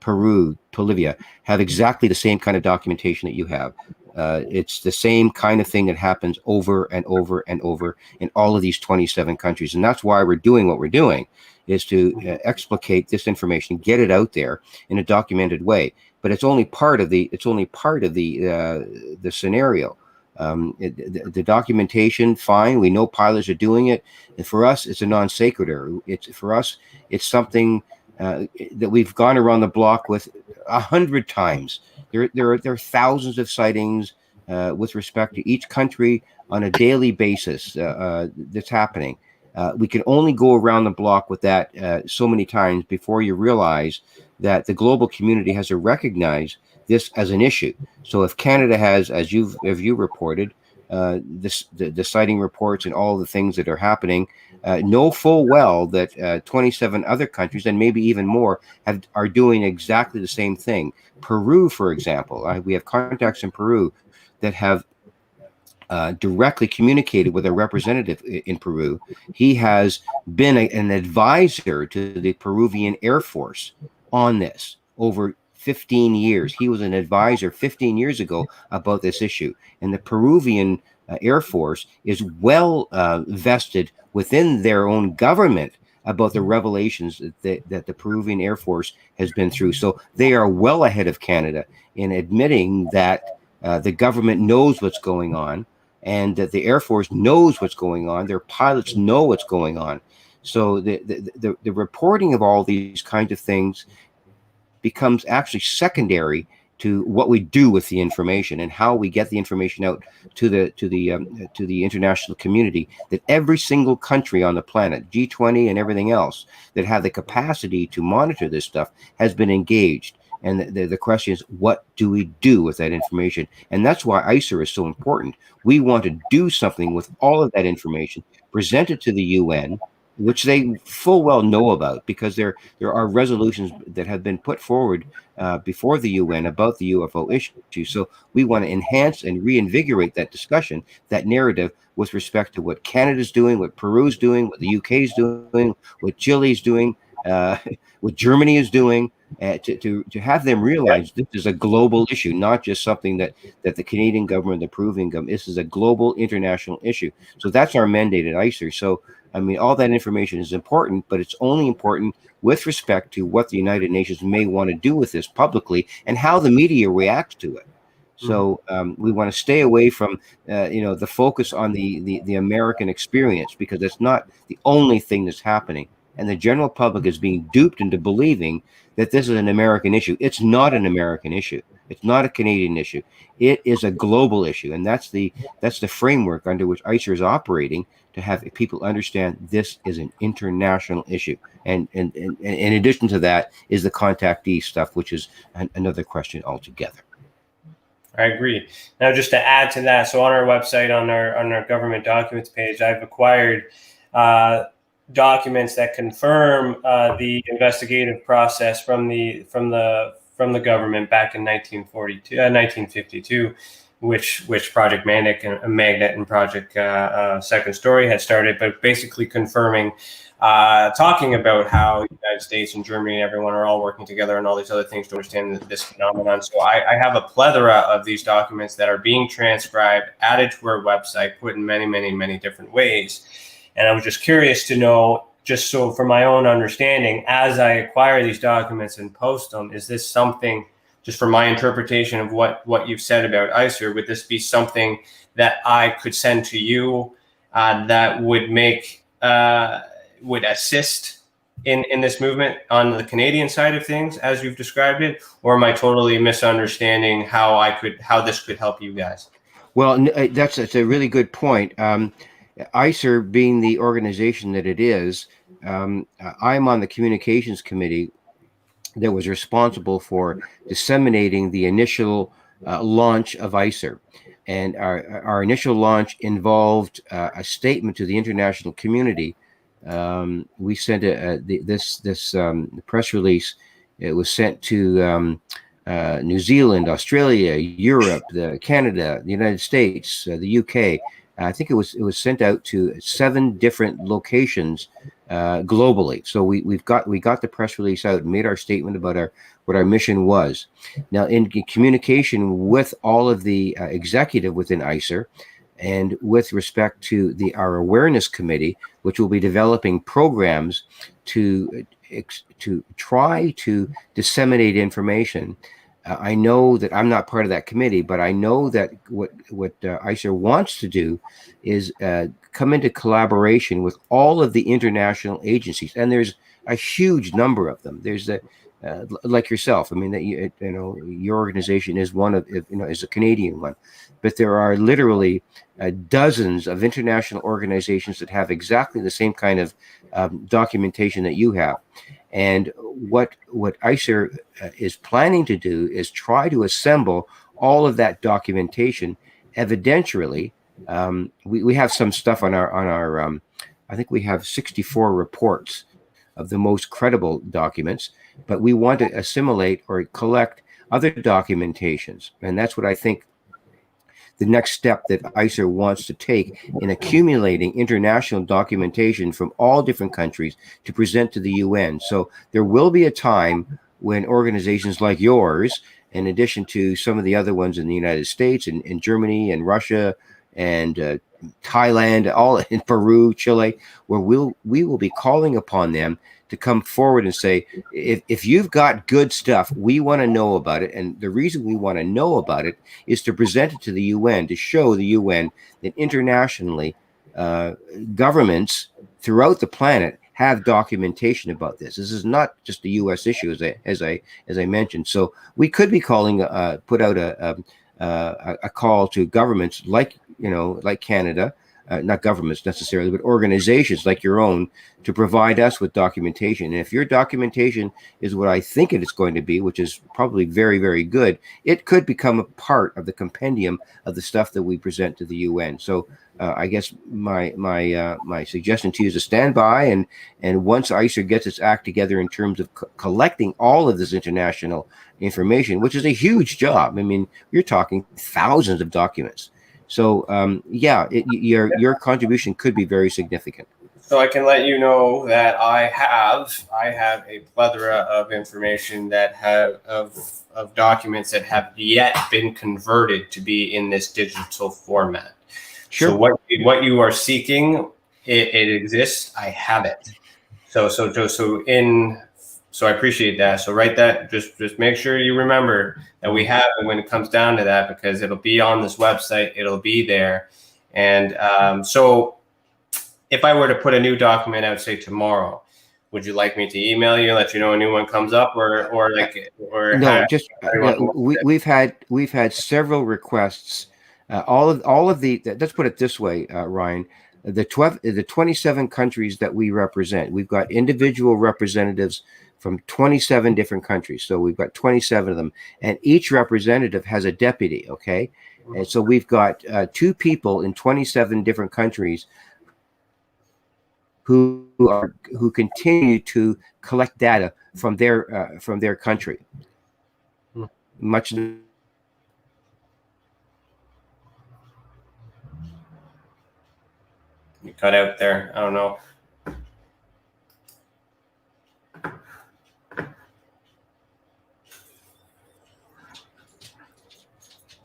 Peru, Bolivia, have exactly the same kind of documentation that you have. It's the same kind of thing that happens over and over and over in all of these 27 countries. And that's why we're doing what we're doing, is to explicate this information, get it out there in a documented way. But it's only part of the scenario. The documentation, fine. We know pilots are doing it. And for us, it's a non sequitur. It's something that we've gone around the block with 100 times. There are thousands of sightings with respect to each country on a daily basis that's happening. We can only go around the block with that so many times before you realize that the global community has to recognize this as an issue. So if Canada has, as you reported, the sighting reports and all the things that are happening, know full well that 27 other countries, and maybe even more, are doing exactly the same thing. Peru, for example, we have contacts in Peru that have directly communicated with a representative in Peru. He has been an advisor to the Peruvian Air Force on this over 15 years. He was an advisor 15 years ago about this issue. And the Peruvian Air Force is well vested within their own government about the revelations that the Peruvian Air Force has been through. So they are well ahead of Canada in admitting that the government knows what's going on, and that the Air Force knows what's going on. Their pilots know what's going on. So the reporting of all these kinds of things becomes actually secondary to what we do with the information and how we get the information out to the international community, that every single country on the planet, G20 and everything else, that have the capacity to monitor this stuff has been engaged. And the question is, what do we do with that information? And that's why ICER is so important. We want to do something with all of that information, present it to the UN, which they full well know about, because there are resolutions that have been put forward before the UN about the UFO issue. So we want to enhance and reinvigorate that discussion, that narrative, with respect to what Canada's doing, what Peru's doing, what the UK's doing, what Chile's doing, what Germany is doing, to have them realize this is a global issue, not just something that the Canadian government, the Peruvian government. This is a global international issue. So that's our mandate at ICER. So I mean, all that information is important, but it's only important with respect to what the United Nations may want to do with this publicly and how the media reacts to it. So we want to stay away from, the focus on the American experience, because it's not the only thing that's happening. And the general public is being duped into believing that this is an American issue. It's not an American issue. It's not a Canadian issue. It is a global issue, and that's the framework under which ICER is operating, to have people understand this is an international issue. And in addition to that is the contactee stuff, which is another question altogether. I agree. Now, just to add to that, so on our website, on our government documents page, I've acquired documents that confirm the investigative process from the government back in 1952, which Project Magnet and Project Second Story had started, but basically confirming, talking about how the United States and Germany and everyone are all working together and all these other things to understand this phenomenon. So I have a plethora of these documents that are being transcribed, added to our website, put in many, many, many different ways. And I was just curious to know, just so for my own understanding, as I acquire these documents and post them, is this something, just for my interpretation of what you've said about ICER, would this be something that I could send to you that would would assist in this movement on the Canadian side of things, as you've described it? Or am I totally misunderstanding how this could help you guys? Well, that's a really good point. ICER being the organization that it is, I'm on the communications committee that was responsible for disseminating the initial launch of ICER. And our initial launch involved a statement to the international community. We sent this press release. It was sent to New Zealand, Australia, Europe, Canada, the United States, the UK. I think it was sent out to 7 different locations globally. So we got the press release out and made our statement about what our mission was. Now, in communication with all of the executive within ICER, and with respect to our awareness committee, which will be developing programs to try to disseminate information. I know that I'm not part of that committee, but I know that what ICER wants to do is come into collaboration with all of the international agencies, and there's a huge number of them. There's like yourself. I mean, that your organization is one of is a Canadian one, but there are literally dozens of international organizations that have exactly the same kind of documentation that you have. And what ICER is planning to do is try to assemble all of that documentation evidentially. We have some stuff on our I think we have 64 reports of the most credible documents, but we want to assimilate or collect other documentations. And that's what I think the next step that ICER wants to take in accumulating international documentation from all different countries to present to the UN. So there will be a time when organizations like yours, in addition to some of the other ones in the United States and in Germany and Russia and Thailand, all in Peru, Chile, where we will be calling upon them to come forward and say, if you've got good stuff, we want to know about it. And the reason we want to know about it is to present it to the UN, to show the UN that internationally governments throughout the planet have documentation about this. This is not just a U.S. issue, as I mentioned. So we could be calling, put out a call to governments like Canada, not governments necessarily, but organizations like your own, to provide us with documentation. And if your documentation is what I think it is going to be, which is probably very, very good, it could become a part of the compendium of the stuff that we present to the UN. So I guess my suggestion to you is to stand by, and once ICER gets its act together in terms of collecting all of this international information, which is a huge job. I mean, you're talking thousands of documents. So your contribution could be very significant. So I can let you know that I have a plethora of information that of documents that have yet been converted to be in this digital format. Sure. So what you are seeking, it exists. I have it. So I appreciate that. So write that. Just make sure you remember that we have it when it comes down to that, because it'll be on this website. It'll be there. And so if I were to put a new document out, say tomorrow, would you like me to email you and let you know a new one comes up, or no? We've had several requests. All of the let's put it this way, Ryan. The 27 countries that we represent, we've got individual representatives from 27 different countries. So we've got 27 of them, and each representative has a deputy. Okay, and so we've got 2 people in 27 different countries who continue to collect data from their country. Much. You cut out there. I don't know.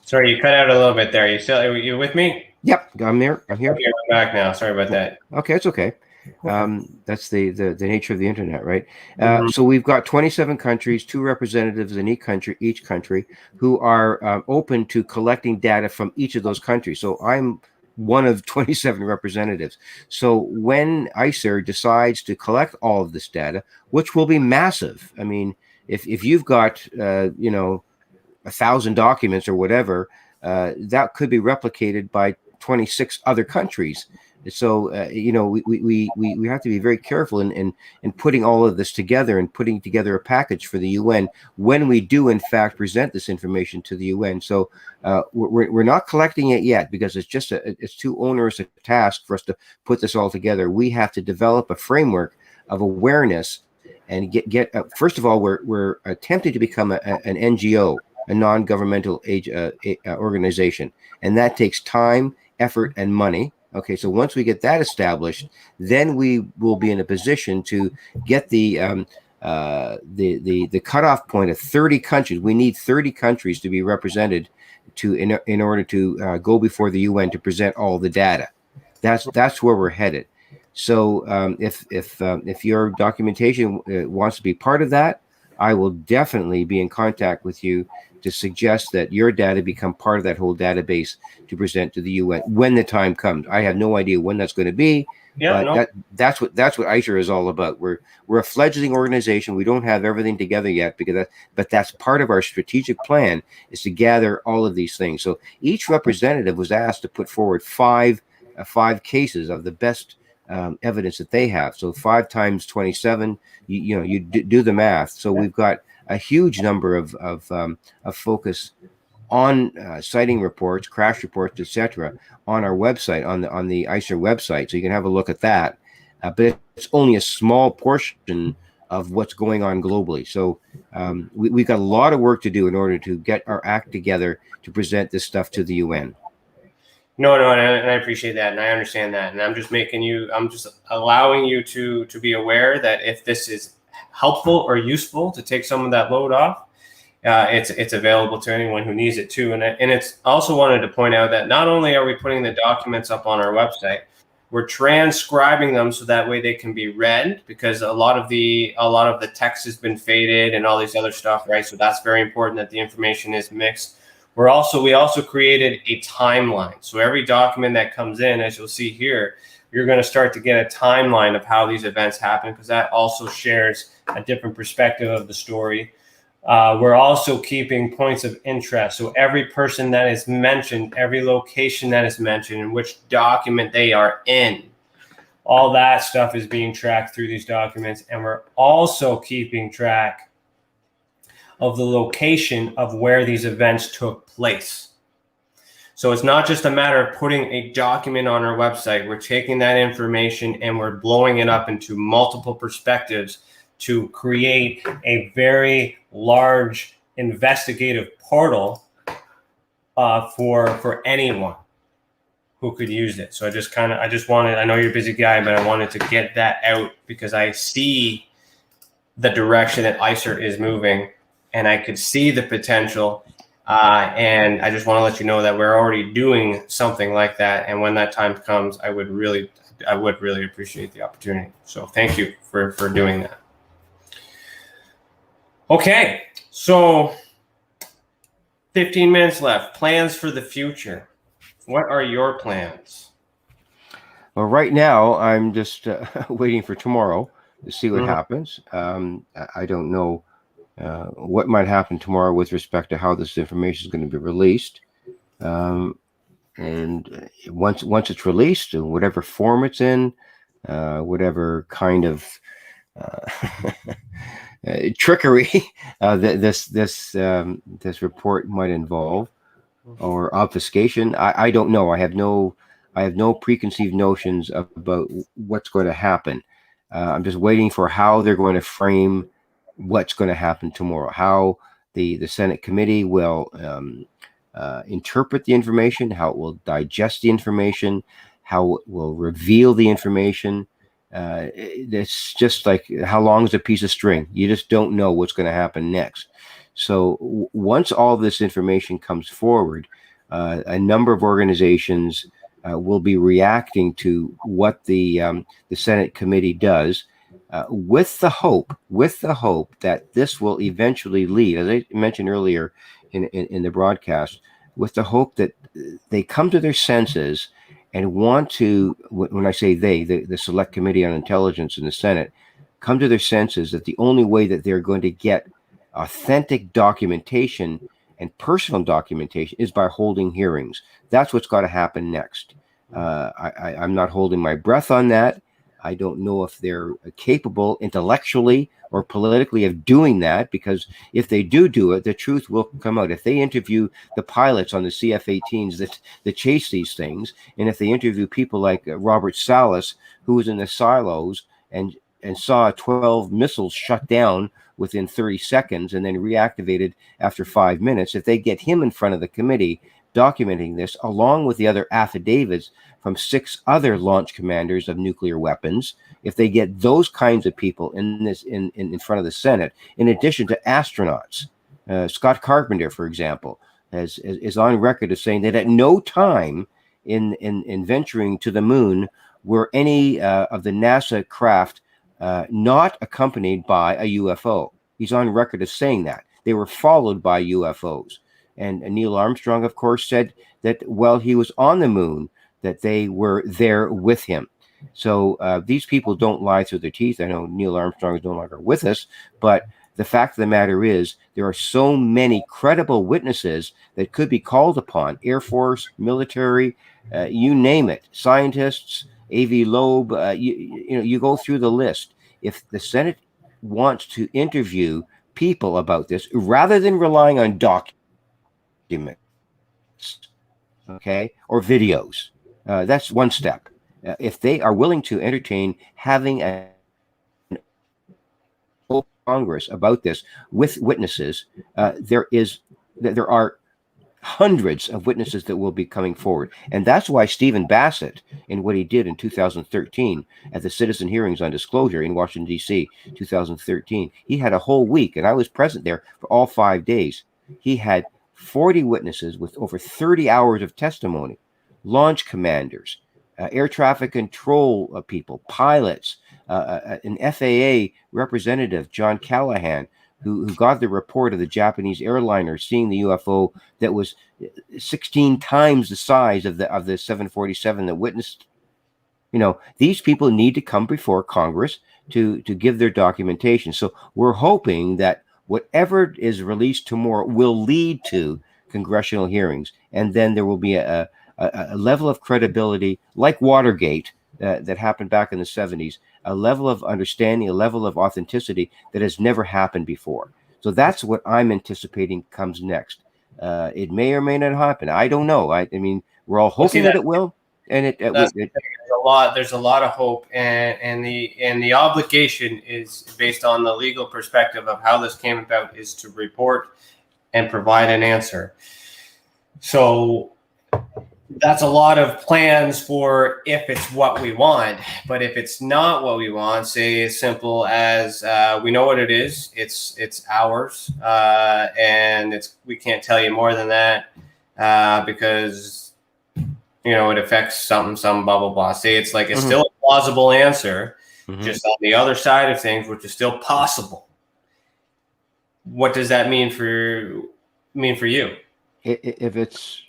Sorry, you cut out a little bit there. Are you with me? Yep, I'm there. I'm here. Okay, I'm back now. Sorry about that. Okay, it's okay. That's the nature of the internet, right? So we've got 27 countries, 2 representatives in each country who are open to collecting data from each of those countries. So I'm one of 27 representatives. So when ICER decides to collect all of this data, which will be massive, I mean, if you've got 1,000 documents or whatever, that could be replicated by 26 other countries. So we have to be very careful in putting all of this together and putting together a package for the UN when we do in fact present this information to the UN. So we're not collecting it yet because it's too onerous a task for us to put this all together. We have to develop a framework of awareness and get first of all, we're attempting to become an NGO, a non-governmental organization, and that takes time, effort, and money. Okay, so once we get that established, then we will be in a position to get the cutoff point of 30 countries. We need 30 countries to be represented in order to go before the UN to present all the data. That's where we're headed. So if your documentation wants to be part of that, I will definitely be in contact with you to suggest that your data become part of that whole database to present to the UN when the time comes. I have no idea when that's going to be. That's what ICER is all about. We're a fledgling organization. We don't have everything together yet but that's part of our strategic plan is to gather all of these things. So each representative was asked to put forward five cases of the best evidence that they have. So 5 times 27, you do the math. So we've got a huge number of focus on sighting reports, crash reports, etc., on our website, on the ICER website. So you can have a look at that. But it's only a small portion of what's going on globally. So we've got a lot of work to do in order to get our act together to present this stuff to the UN. No, and I appreciate that, and I understand that, and I'm just allowing you to be aware that if this is helpful or useful to take some of that load off, it's available to anyone who needs it too. And it's also wanted to point out that not only are we putting the documents up on our website, we're transcribing them so that way they can be read, because a lot of the text has been faded and all these other stuff, right? So that's very important that the information is mixed. We also created a timeline. So every document that comes in, as you'll see here, you're going to start to get a timeline of how these events happen, because that also shares a different perspective of the story. We're also keeping points of interest. So every person that is mentioned, every location that is mentioned, and which document they are in, all that stuff is being tracked through these documents. And we're also keeping track of the location of where these events took place. So it's not just a matter of putting a document on our website. We're taking that information and we're blowing it up into multiple perspectives to create a very large investigative portal for anyone who could use it. So I know you're a busy guy, but I wanted to get that out because I see the direction that ICER is moving, and I could see the potential. And I just want to let you know that we're already doing something like that. And when that time comes, I would really appreciate the opportunity. So thank you for doing that. Okay, so 15 minutes left. Plans for the future. What are your plans? Well, right now, I'm just waiting for tomorrow to see what happens. I don't know what might happen tomorrow with respect to how this information is going to be released. And once it's released, in whatever form it's in, whatever kind of trickery this report might involve, or obfuscation, I don't know. I have no preconceived notions about what's going to happen. I'm just waiting for how they're going to frame what's going to happen tomorrow, how the Senate committee will interpret the information, how it will digest the information, how it will reveal the information. It's just like how long is a piece of string? You just don't know what's going to happen next. So once all this information comes forward, a number of organizations will be reacting to what the Senate committee does, with the hope that this will eventually lead, as I mentioned earlier in the broadcast, with the hope that they come to their senses and want to, when I say the Select Committee on Intelligence in the Senate, come to their senses that the only way that they're going to get authentic documentation and personal documentation is by holding hearings. That's what's got to happen next. I'm not holding my breath on that. I don't know if they're capable intellectually or politically of doing that, because if they do it, the truth will come out. If they interview the pilots on the CF-18s that chase these things, and if they interview people like Robert Salas, who was in the silos and saw 12 missiles shut down within 30 seconds and then reactivated after 5 minutes, if they get him in front of the committee documenting this, along with the other affidavits from 6 other launch commanders of nuclear weapons, if they get those kinds of people in front of the Senate, in addition to astronauts, Scott Carpenter, for example, is on record as saying that at no time in venturing to the moon were any of the NASA craft not accompanied by a UFO. He's on record as saying that. They were followed by UFOs. And Neil Armstrong, of course, said that while he was on the moon, that they were there with him. So these people don't lie through their teeth. I know Neil Armstrong is no longer with us, but the fact of the matter is there are so many credible witnesses that could be called upon: Air Force, military, you name it, scientists, A.V. Loeb. You go through the list. If the Senate wants to interview people about this, rather than relying on documents, okay, or videos, that's one step. If they are willing to entertain having an open Congress about this with witnesses, there are hundreds of witnesses that will be coming forward. And that's why Stephen Bassett, in what he did in 2013 at the citizen hearings on disclosure in Washington, D.C., 2013, he had a whole week, and I was present there for all 5 days. He had 40 witnesses with over 30 hours of testimony, launch commanders, air traffic control people, pilots, an FAA representative, John Callahan, who got the report of the Japanese airliner seeing the UFO that was 16 times the size of the 747 that witnessed. These people need to come before Congress to give their documentation. So we're hoping that whatever is released tomorrow will lead to congressional hearings, and then there will be a level of credibility like Watergate that happened back in the 70s, a level of understanding, a level of authenticity that has never happened before. So that's what I'm anticipating comes next. It may or may not happen. I don't know. I mean, we're all hoping that it will. And there's a lot of hope, and the obligation is based on the legal perspective of how this came about, is to report and provide an answer. So that's a lot of plans for if it's what we want. But if it's not what we want, say as simple as we know what it is, it's ours, and we can't tell you more than that because it affects something, some blah blah blah. Say it's like it's still a plausible answer, just on the other side of things, which is still possible. What does that mean for you? If it's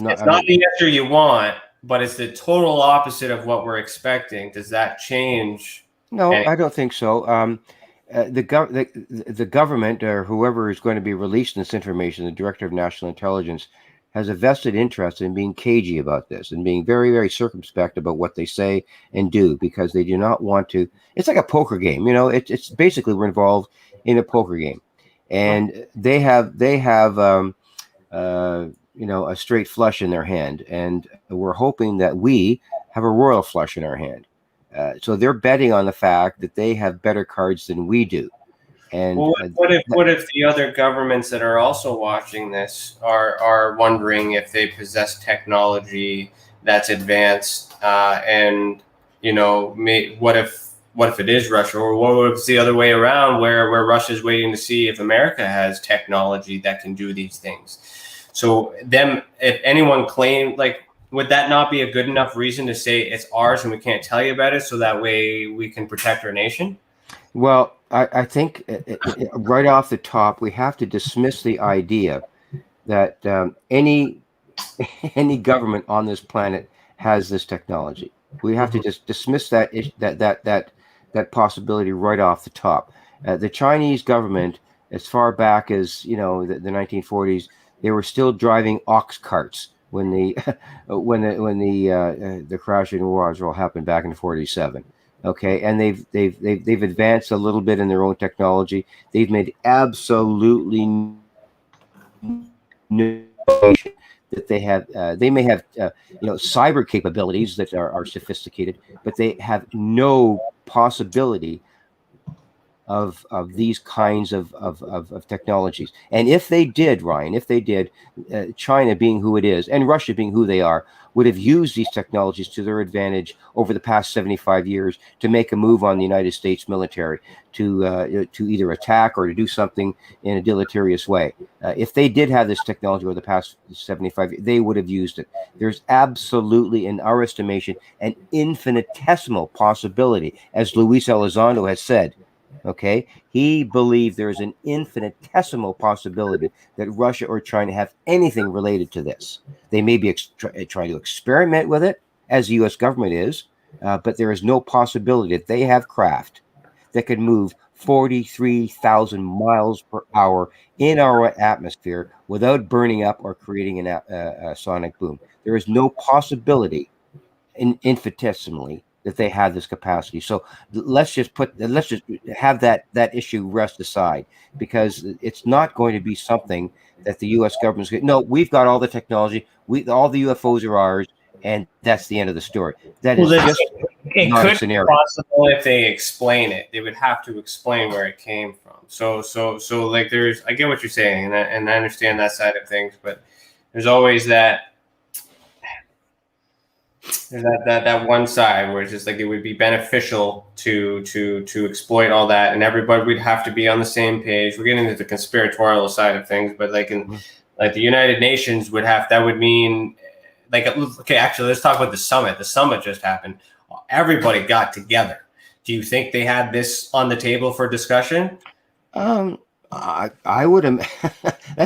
not the answer you want, but it's the total opposite of what we're expecting, does that change? No, I don't think so. The government, or whoever is going to be releasing this information, the Director of National Intelligence, has a vested interest in being cagey about this and being very, very circumspect about what they say and do, because they do not want to. It's like a poker game, It's basically, we're involved in a poker game, and they have a straight flush in their hand, and we're hoping that we have a royal flush in our hand. So they're betting on the fact that they have better cards than we do. And what if the other governments that are also watching this are wondering if they possess technology that's advanced, and what if it is Russia, or what if it's the other way around, where Russia's waiting to see if America has technology that can do these things? So if anyone claimed, would that not be a good enough reason to say it's ours and we can't tell you about it, so that way we can protect our nation? Well, I think right off the top, we have to dismiss the idea that any government on this planet has this technology. We have to just dismiss that possibility right off the top. The Chinese government, as far back as the 1940s, they were still driving ox carts when the the crash in Roswell happened back in '47. Okay, and they've advanced a little bit in their own technology. They've made absolutely no that they may have cyber capabilities that are sophisticated, but they have no possibility of these kinds of technologies. And if they did, Ryan, China being who it is and Russia being who they are, would have used these technologies to their advantage over the past 75 years to make a move on the United States military to either attack or to do something in a deleterious way. If they did have this technology over the past 75 years, they would have used it. There's absolutely, in our estimation, an infinitesimal possibility, as Luis Elizondo has said. Okay, he believed there is an infinitesimal possibility that Russia or China have anything related to this. They may be trying to experiment with it, as the U.S. government is, but there is no possibility that they have craft that could move 43,000 miles per hour in our atmosphere without burning up or creating a sonic boom. There is no possibility, infinitesimally, that they have this capacity. So let's just have that issue rest aside, because it's not going to be something that the U.S. government's going. No, we've got all the technology. All the UFOs are ours, and that's the end of the story. That is just not a scenario. It could be possible if they explain it. They would have to explain where it came from. So like I get what you're saying, and I understand that side of things, but there's always that one side where it's just like it would be beneficial to exploit all that, and everybody would have to be on the same page. We're getting into the conspiratorial side of things, but like the United Nations that would mean okay, actually let's talk about the summit. The summit just happened. Everybody got together. Do you think they had this on the table for discussion? I would have. I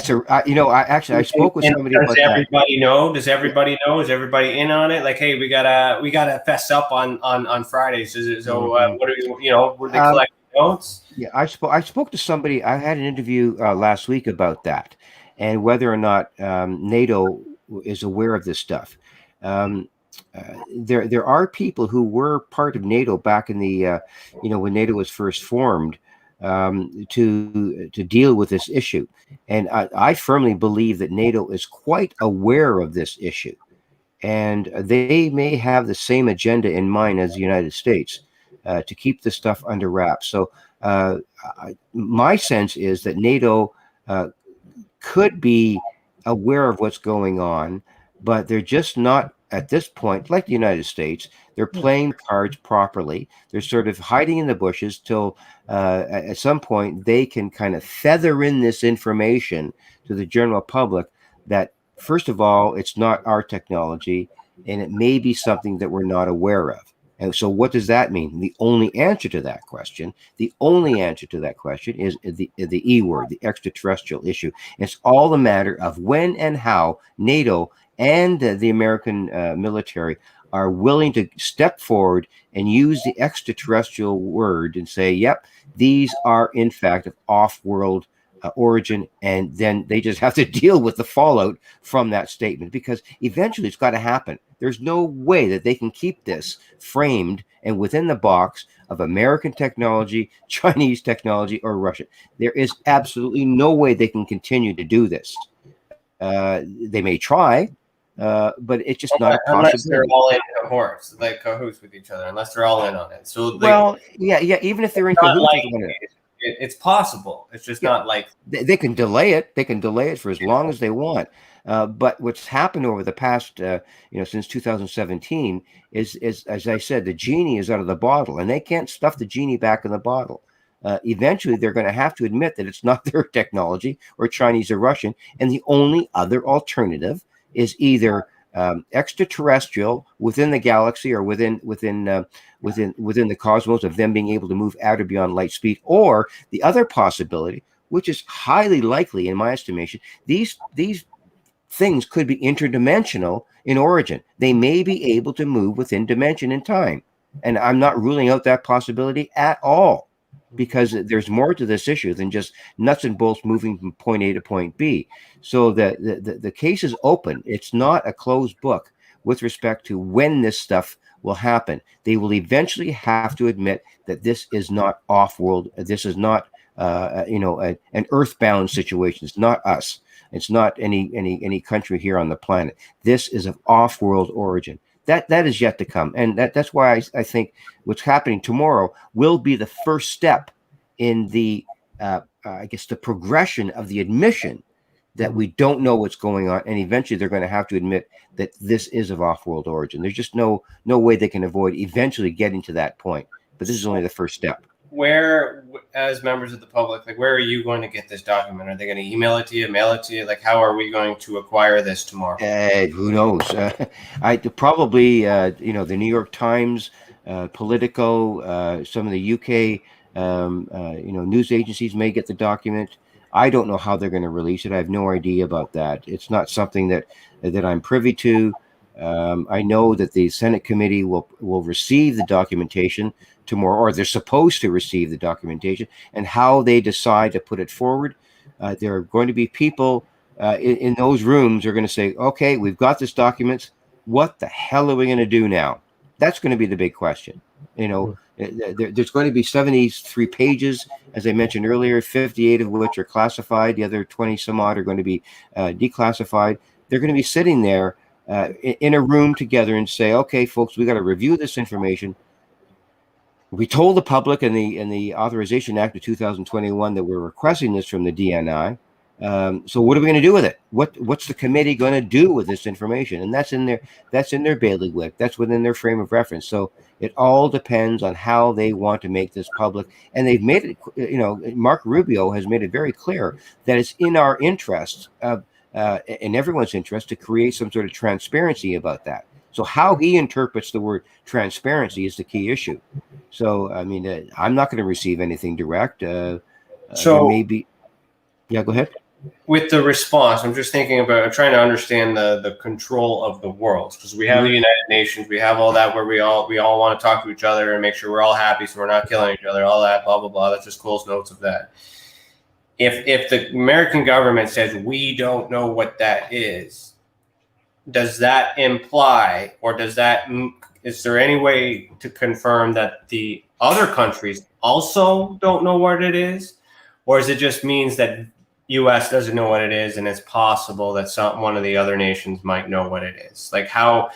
spoke with somebody about that. Does everybody know? Does everybody know? Is everybody in on it? Like, hey, we gotta fess up on Fridays. So what are we? Were they collecting notes? Yeah, I spoke to somebody. I had an interview last week about that, and whether or not NATO is aware of this stuff. There are people who were part of NATO back in the when NATO was first formed, to deal with this issue, and I firmly believe that NATO is quite aware of this issue, and they may have the same agenda in mind as the United States, to keep this stuff under wraps. So my sense is that NATO could be aware of what's going on, but they're just not at this point, like the United States. They're playing cards properly. They're sort of hiding in the bushes till at some point they can kind of feather in this information to the general public that, first of all, it's not our technology, and it may be something that we're not aware of. And so what does that mean? The only answer to that question is the E word, the extraterrestrial issue. It's all a matter of when and how NATO and the American military are willing to step forward and use the extraterrestrial word and say, yep, these are in fact of off-world origin, and then they just have to deal with the fallout from that statement, because eventually it's got to happen. There's no way that they can keep this framed and within the box of American technology, Chinese technology, or Russian. There is absolutely no way they can continue to do this. They may try, but it's just not a possibility. Unless they're all in cahoots with each other, unless they're all in on it. So even if they're in cahoots with it. It's possible. It's just not like they can delay it. They can delay it for as long as they want. But what's happened over the past, since 2017 is, as I said, the genie is out of the bottle, and they can't stuff the genie back in the bottle. Eventually, they're going to have to admit that it's not their technology, or Chinese or Russian, and the only other alternative is either extraterrestrial within the galaxy, or within the cosmos, of them being able to move out or beyond light speed, or the other possibility, which is highly likely in my estimation, these things could be interdimensional in origin. They may be able to move within dimension and time, and I'm not ruling out that possibility at all. because there's more to this issue than just nuts and bolts moving from point A to point B. So the case is open. It's not a closed book with respect to when this stuff will happen. They will eventually have to admit that this is not off-world. This is not an earthbound situation. It's not us. It's not any country here on the planet. This is of off-world origin. That is yet to come, and that's why I think what's happening tomorrow will be the first step in the the progression of the admission that we don't know what's going on, and eventually they're going to have to admit that this is of off-world origin. There's just no way they can avoid eventually getting to that point. But this is only the first step. Where, as members of the public, like, where are you going to get this document? Are they going to email it to you, mail it to you? Like, how are we going to acquire this tomorrow? Who knows? I probably, the New York Times, Politico, some of the UK, news agencies may get the document. I don't know how they're going to release it. I have no idea about that. It's not something that I'm privy to. I know that the Senate committee will receive the documentation tomorrow, or they're supposed to receive the documentation, and how they decide to put it forward. There are going to be people in those rooms who are going to say, okay, we've got this document. What the hell are we going to do now? That's going to be the big question. There's going to be 73 pages, as I mentioned earlier, 58 of which are classified. The other 20 some odd are going to be declassified. They're going to be sitting there in a room together and say, okay, folks, we got to review this information. We told the public in the Authorization Act of 2021 that we're requesting this from the DNI. So what are we going to do with it? What's the committee going to do with this information? And that's in their bailiwick. That's within their frame of reference. So it all depends on how they want to make this public. And they've made it, Mark Rubio has made it very clear that it's in our interest, in everyone's interest, to create some sort of transparency about that. So how he interprets the word transparency is the key issue. So, I mean, I'm not going to receive anything direct. So maybe, yeah, go ahead. With the response, I'm just thinking about, I'm trying to understand the control of the world, because we have the United Nations, we have all that where we all want to talk to each other and make sure we're all happy so we're not killing each other, all that, blah, blah, blah. That's just Cole's notes of that. If the American government says we don't know what that is, does that imply, or is there any way to confirm that the other countries also don't know what it is? Or is it just means that U.S. doesn't know what it is, and it's possible that one of the other nations might know what it is? Like, how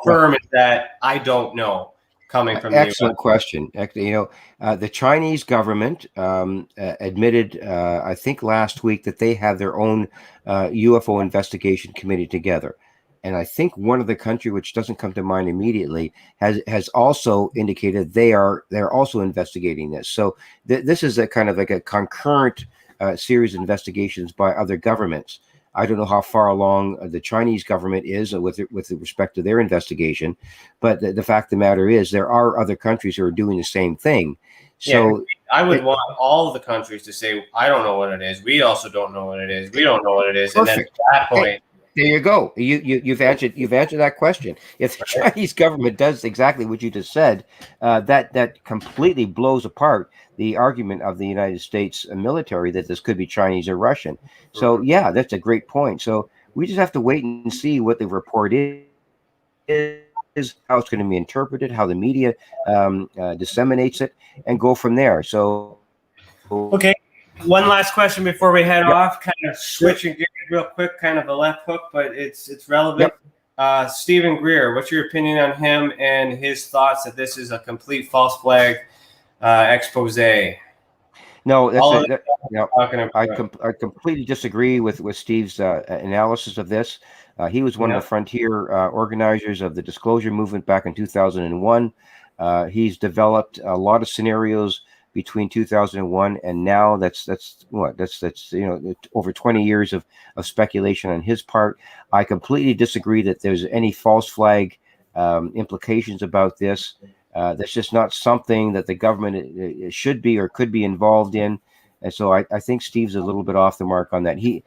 firm is that? I don't know. Coming from excellent question. The Chinese government admitted, I think last week, that they have their own UFO investigation committee together. And I think one of the country, which doesn't come to mind immediately, has also indicated they're also investigating this. So this is a kind of like a concurrent series of investigations by other governments. I don't know how far along the Chinese government is with respect to their investigation, but the fact of the matter is there are other countries who are doing the same thing. So I would want all of the countries to say, I don't know what it is. We also don't know what it is. We don't know what it is. Perfect. And then at that point, there you go. You've answered that question. If the Chinese government does exactly what you just said, that completely blows apart the argument of the United States military that this could be Chinese or Russian. So yeah, that's a great point. So we just have to wait and see what the report is, how it's going to be interpreted, how the media disseminates it, and go from there. So okay. One last question before we head off, kind of switching gears real quick, kind of a left hook, but it's relevant. Yep. Stephen Greer, what's your opinion on him and his thoughts that this is a complete false flag expose? No, I completely disagree with Steve's analysis of this. He was one of the frontier organizers of the disclosure movement back in 2001. He's developed a lot of scenarios between 2001 and now. That's over 20 years of speculation on his part. I completely disagree that there's any false flag implications about this. That's just not something that the government should be or could be involved in. And so I think Steve's a little bit off the mark on that. He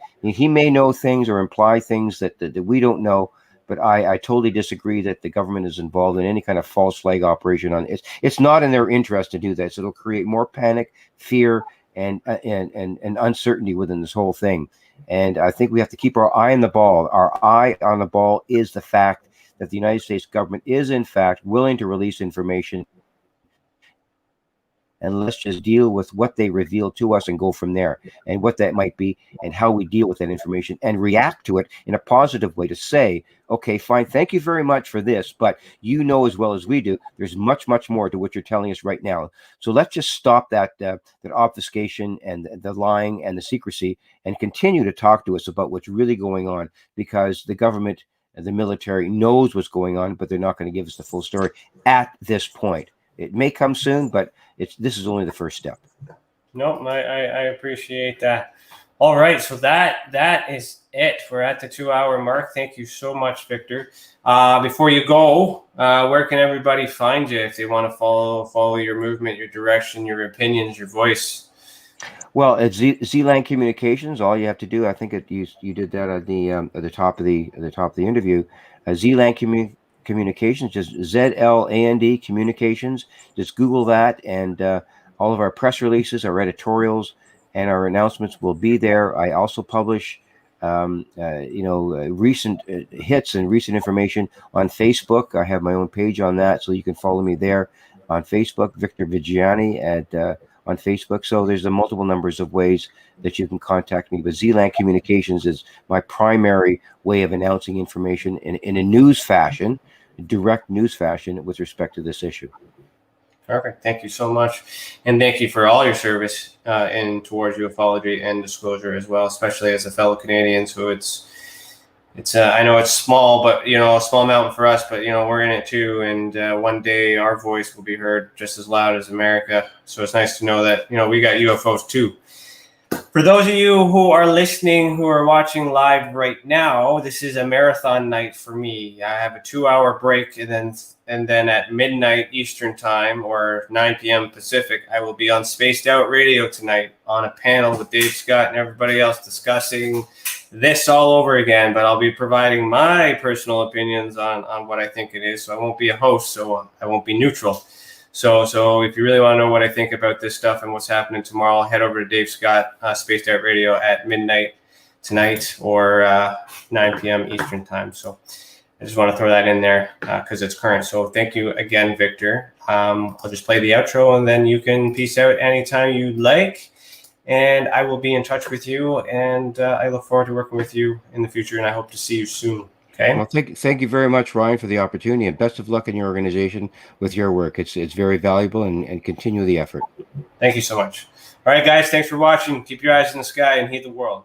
may know things or imply things that we don't know, But I totally disagree that the government is involved in any kind of false flag operation on it. It's not in their interest to do this. It'll create more panic, fear, and uncertainty within this whole thing. And I think we have to keep our eye on the ball. Our eye on the ball is the fact that the United States government is, in fact, willing to release information. And let's just deal with what they reveal to us and go from there, and what that might be and how we deal with that information and react to it in a positive way to say, okay, fine, thank you very much for this, but you know as well as we do, there's much, much more to what you're telling us right now. So let's just stop that obfuscation and the lying and the secrecy and continue to talk to us about what's really going on, because the government and the military knows what's going on, but they're not going to give us the full story at this point. It may come soon, but this is only the first step. No, I appreciate that. All right, so that is it. We're at the 2-hour mark. Thank you so much, Victor. Before you go, where can everybody find you if they want to follow your movement, your direction, your opinions, your voice? Well, at ZlandCommunications, all you have to do, I think you did that at the top of the interview. ZlandCommunications, just ZLAND Communications. Just Google that, and all of our press releases, our editorials, and our announcements will be there. I also publish, recent hits and recent information on Facebook. I have my own page on that, so you can follow me there on Facebook, Victor Viggiani on Facebook. So there's a multiple numbers of ways that you can contact me. But ZLand Communications is my primary way of announcing information in a news fashion, direct news fashion with respect to this issue. Perfect. Thank you so much. And thank you for all your service towards ufology and disclosure as well, especially as a fellow Canadian. So it's I know it's small, but, a small mountain for us, but, we're in it too. And one day our voice will be heard just as loud as America. So it's nice to know that, we got UFOs too. For those of you who are listening, who are watching live right now, this is a marathon night for me. I have a 2-hour break, and then at midnight Eastern time or 9 p.m. Pacific, I will be on Spaced Out Radio tonight on a panel with Dave Scott and everybody else discussing this all over again. But I'll be providing my personal opinions on what I think it is. So I won't be a host, so I won't be neutral. So if you really want to know what I think about this stuff and what's happening tomorrow, head over to Dave Scott, Spaced Out Radio at midnight tonight or 9 p.m. Eastern time. So I just want to throw that in there because it's current. So thank you again, Victor. I'll just play the outro, and then you can peace out anytime you'd like. And I will be in touch with you, and I look forward to working with you in the future, and I hope to see you soon. Okay. Well, thank you very much, Ryan, for the opportunity, and best of luck in your organization with your work. It's very valuable, and continue the effort. Thank you so much. All right, guys, thanks for watching. Keep your eyes in the sky and heed the world.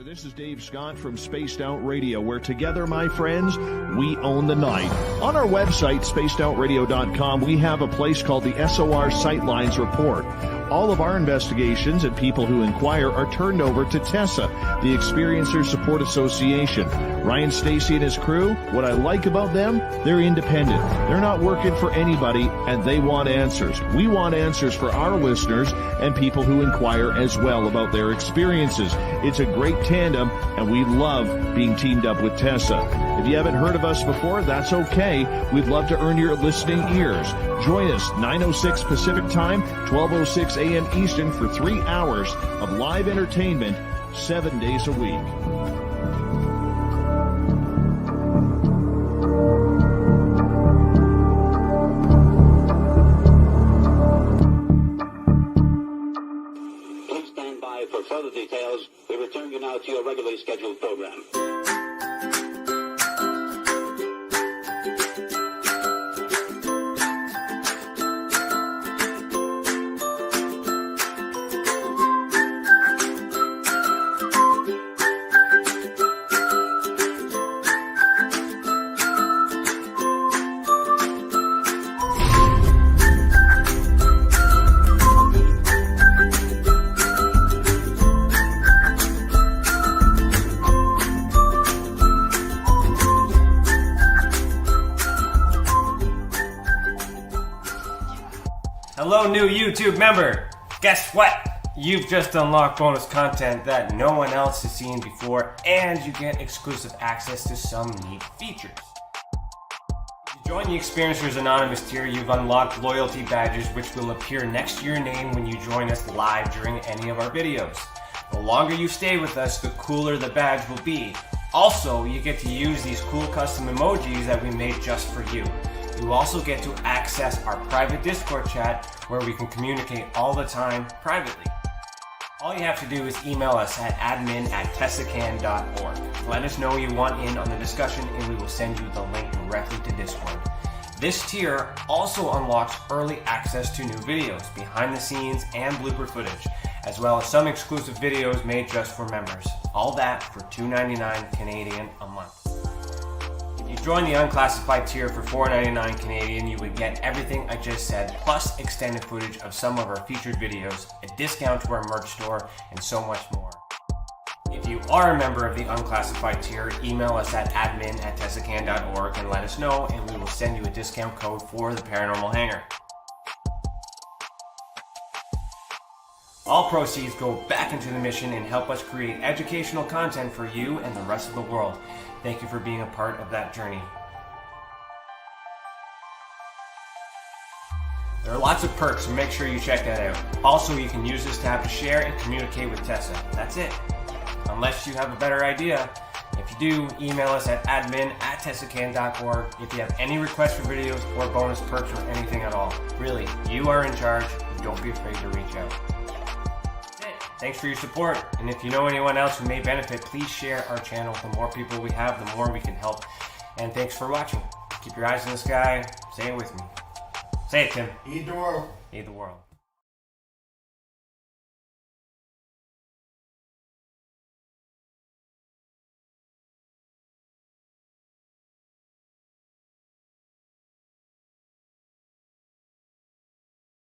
This is Dave Scott from Spaced Out Radio, where together, my friends, we own the night. On our website, spacedoutradio.com, we have a place called the SOR Sightlines Report. All of our investigations and people who inquire are turned over to TESSA, the Experiencer Support Association. Ryan Stacy and his crew, what I like about them, they're independent. They're not working for anybody, and they want answers. We want answers for our listeners and people who inquire as well about their experiences. It's a great tandem, and we love being teamed up with TESSA. If you haven't heard of us before, that's okay. We'd love to earn your listening ears. Join us 9:06 Pacific Time, 12:06 a.m. Eastern for 3 hours of live entertainment, 7 days a week. Please stand by for further details. We return you now to your regularly scheduled program. Hello, new YouTube member. Guess what? You've just unlocked bonus content that no one else has seen before, and you get exclusive access to some neat features. If you join the Experiencers Anonymous tier, you've unlocked loyalty badges which will appear next to your name when you join us live during any of our videos. The longer you stay with us, the cooler the badge will be. Also, you get to use these cool custom emojis that we made just for you. You also get to access our private Discord chat where we can communicate all the time privately. All you have to do is email us at admin@tessacan.org. Let us know you want in on the discussion and we will send you the link directly to Discord. This tier also unlocks early access to new videos, behind the scenes and blooper footage, as well as some exclusive videos made just for members. All that for $2.99 Canadian a month. If you join the unclassified tier for $4.99 Canadian, you would get everything I just said, plus extended footage of some of our featured videos, a discount to our merch store, and so much more. If you are a member of the unclassified tier, email us at admin@tessacan.org and let us know, and we will send you a discount code for the Paranormal Hangar. All proceeds go back into the mission and help us create educational content for you and the rest of the world. Thank you for being a part of that journey. There are lots of perks, so make sure you check that out. Also, you can use this tab to share and communicate with Tessa. That's it. Unless you have a better idea. If you do, email us at admin@tessacan.org if you have any requests for videos or bonus perks or anything at all. Really, you are in charge. Don't be afraid to reach out. Thanks for your support, and if you know anyone else who may benefit, please share our channel. The more people we have, the more we can help. And thanks for watching. Keep your eyes in the sky. Say it with me. Say it, Tim. Eat the world. Eat the world.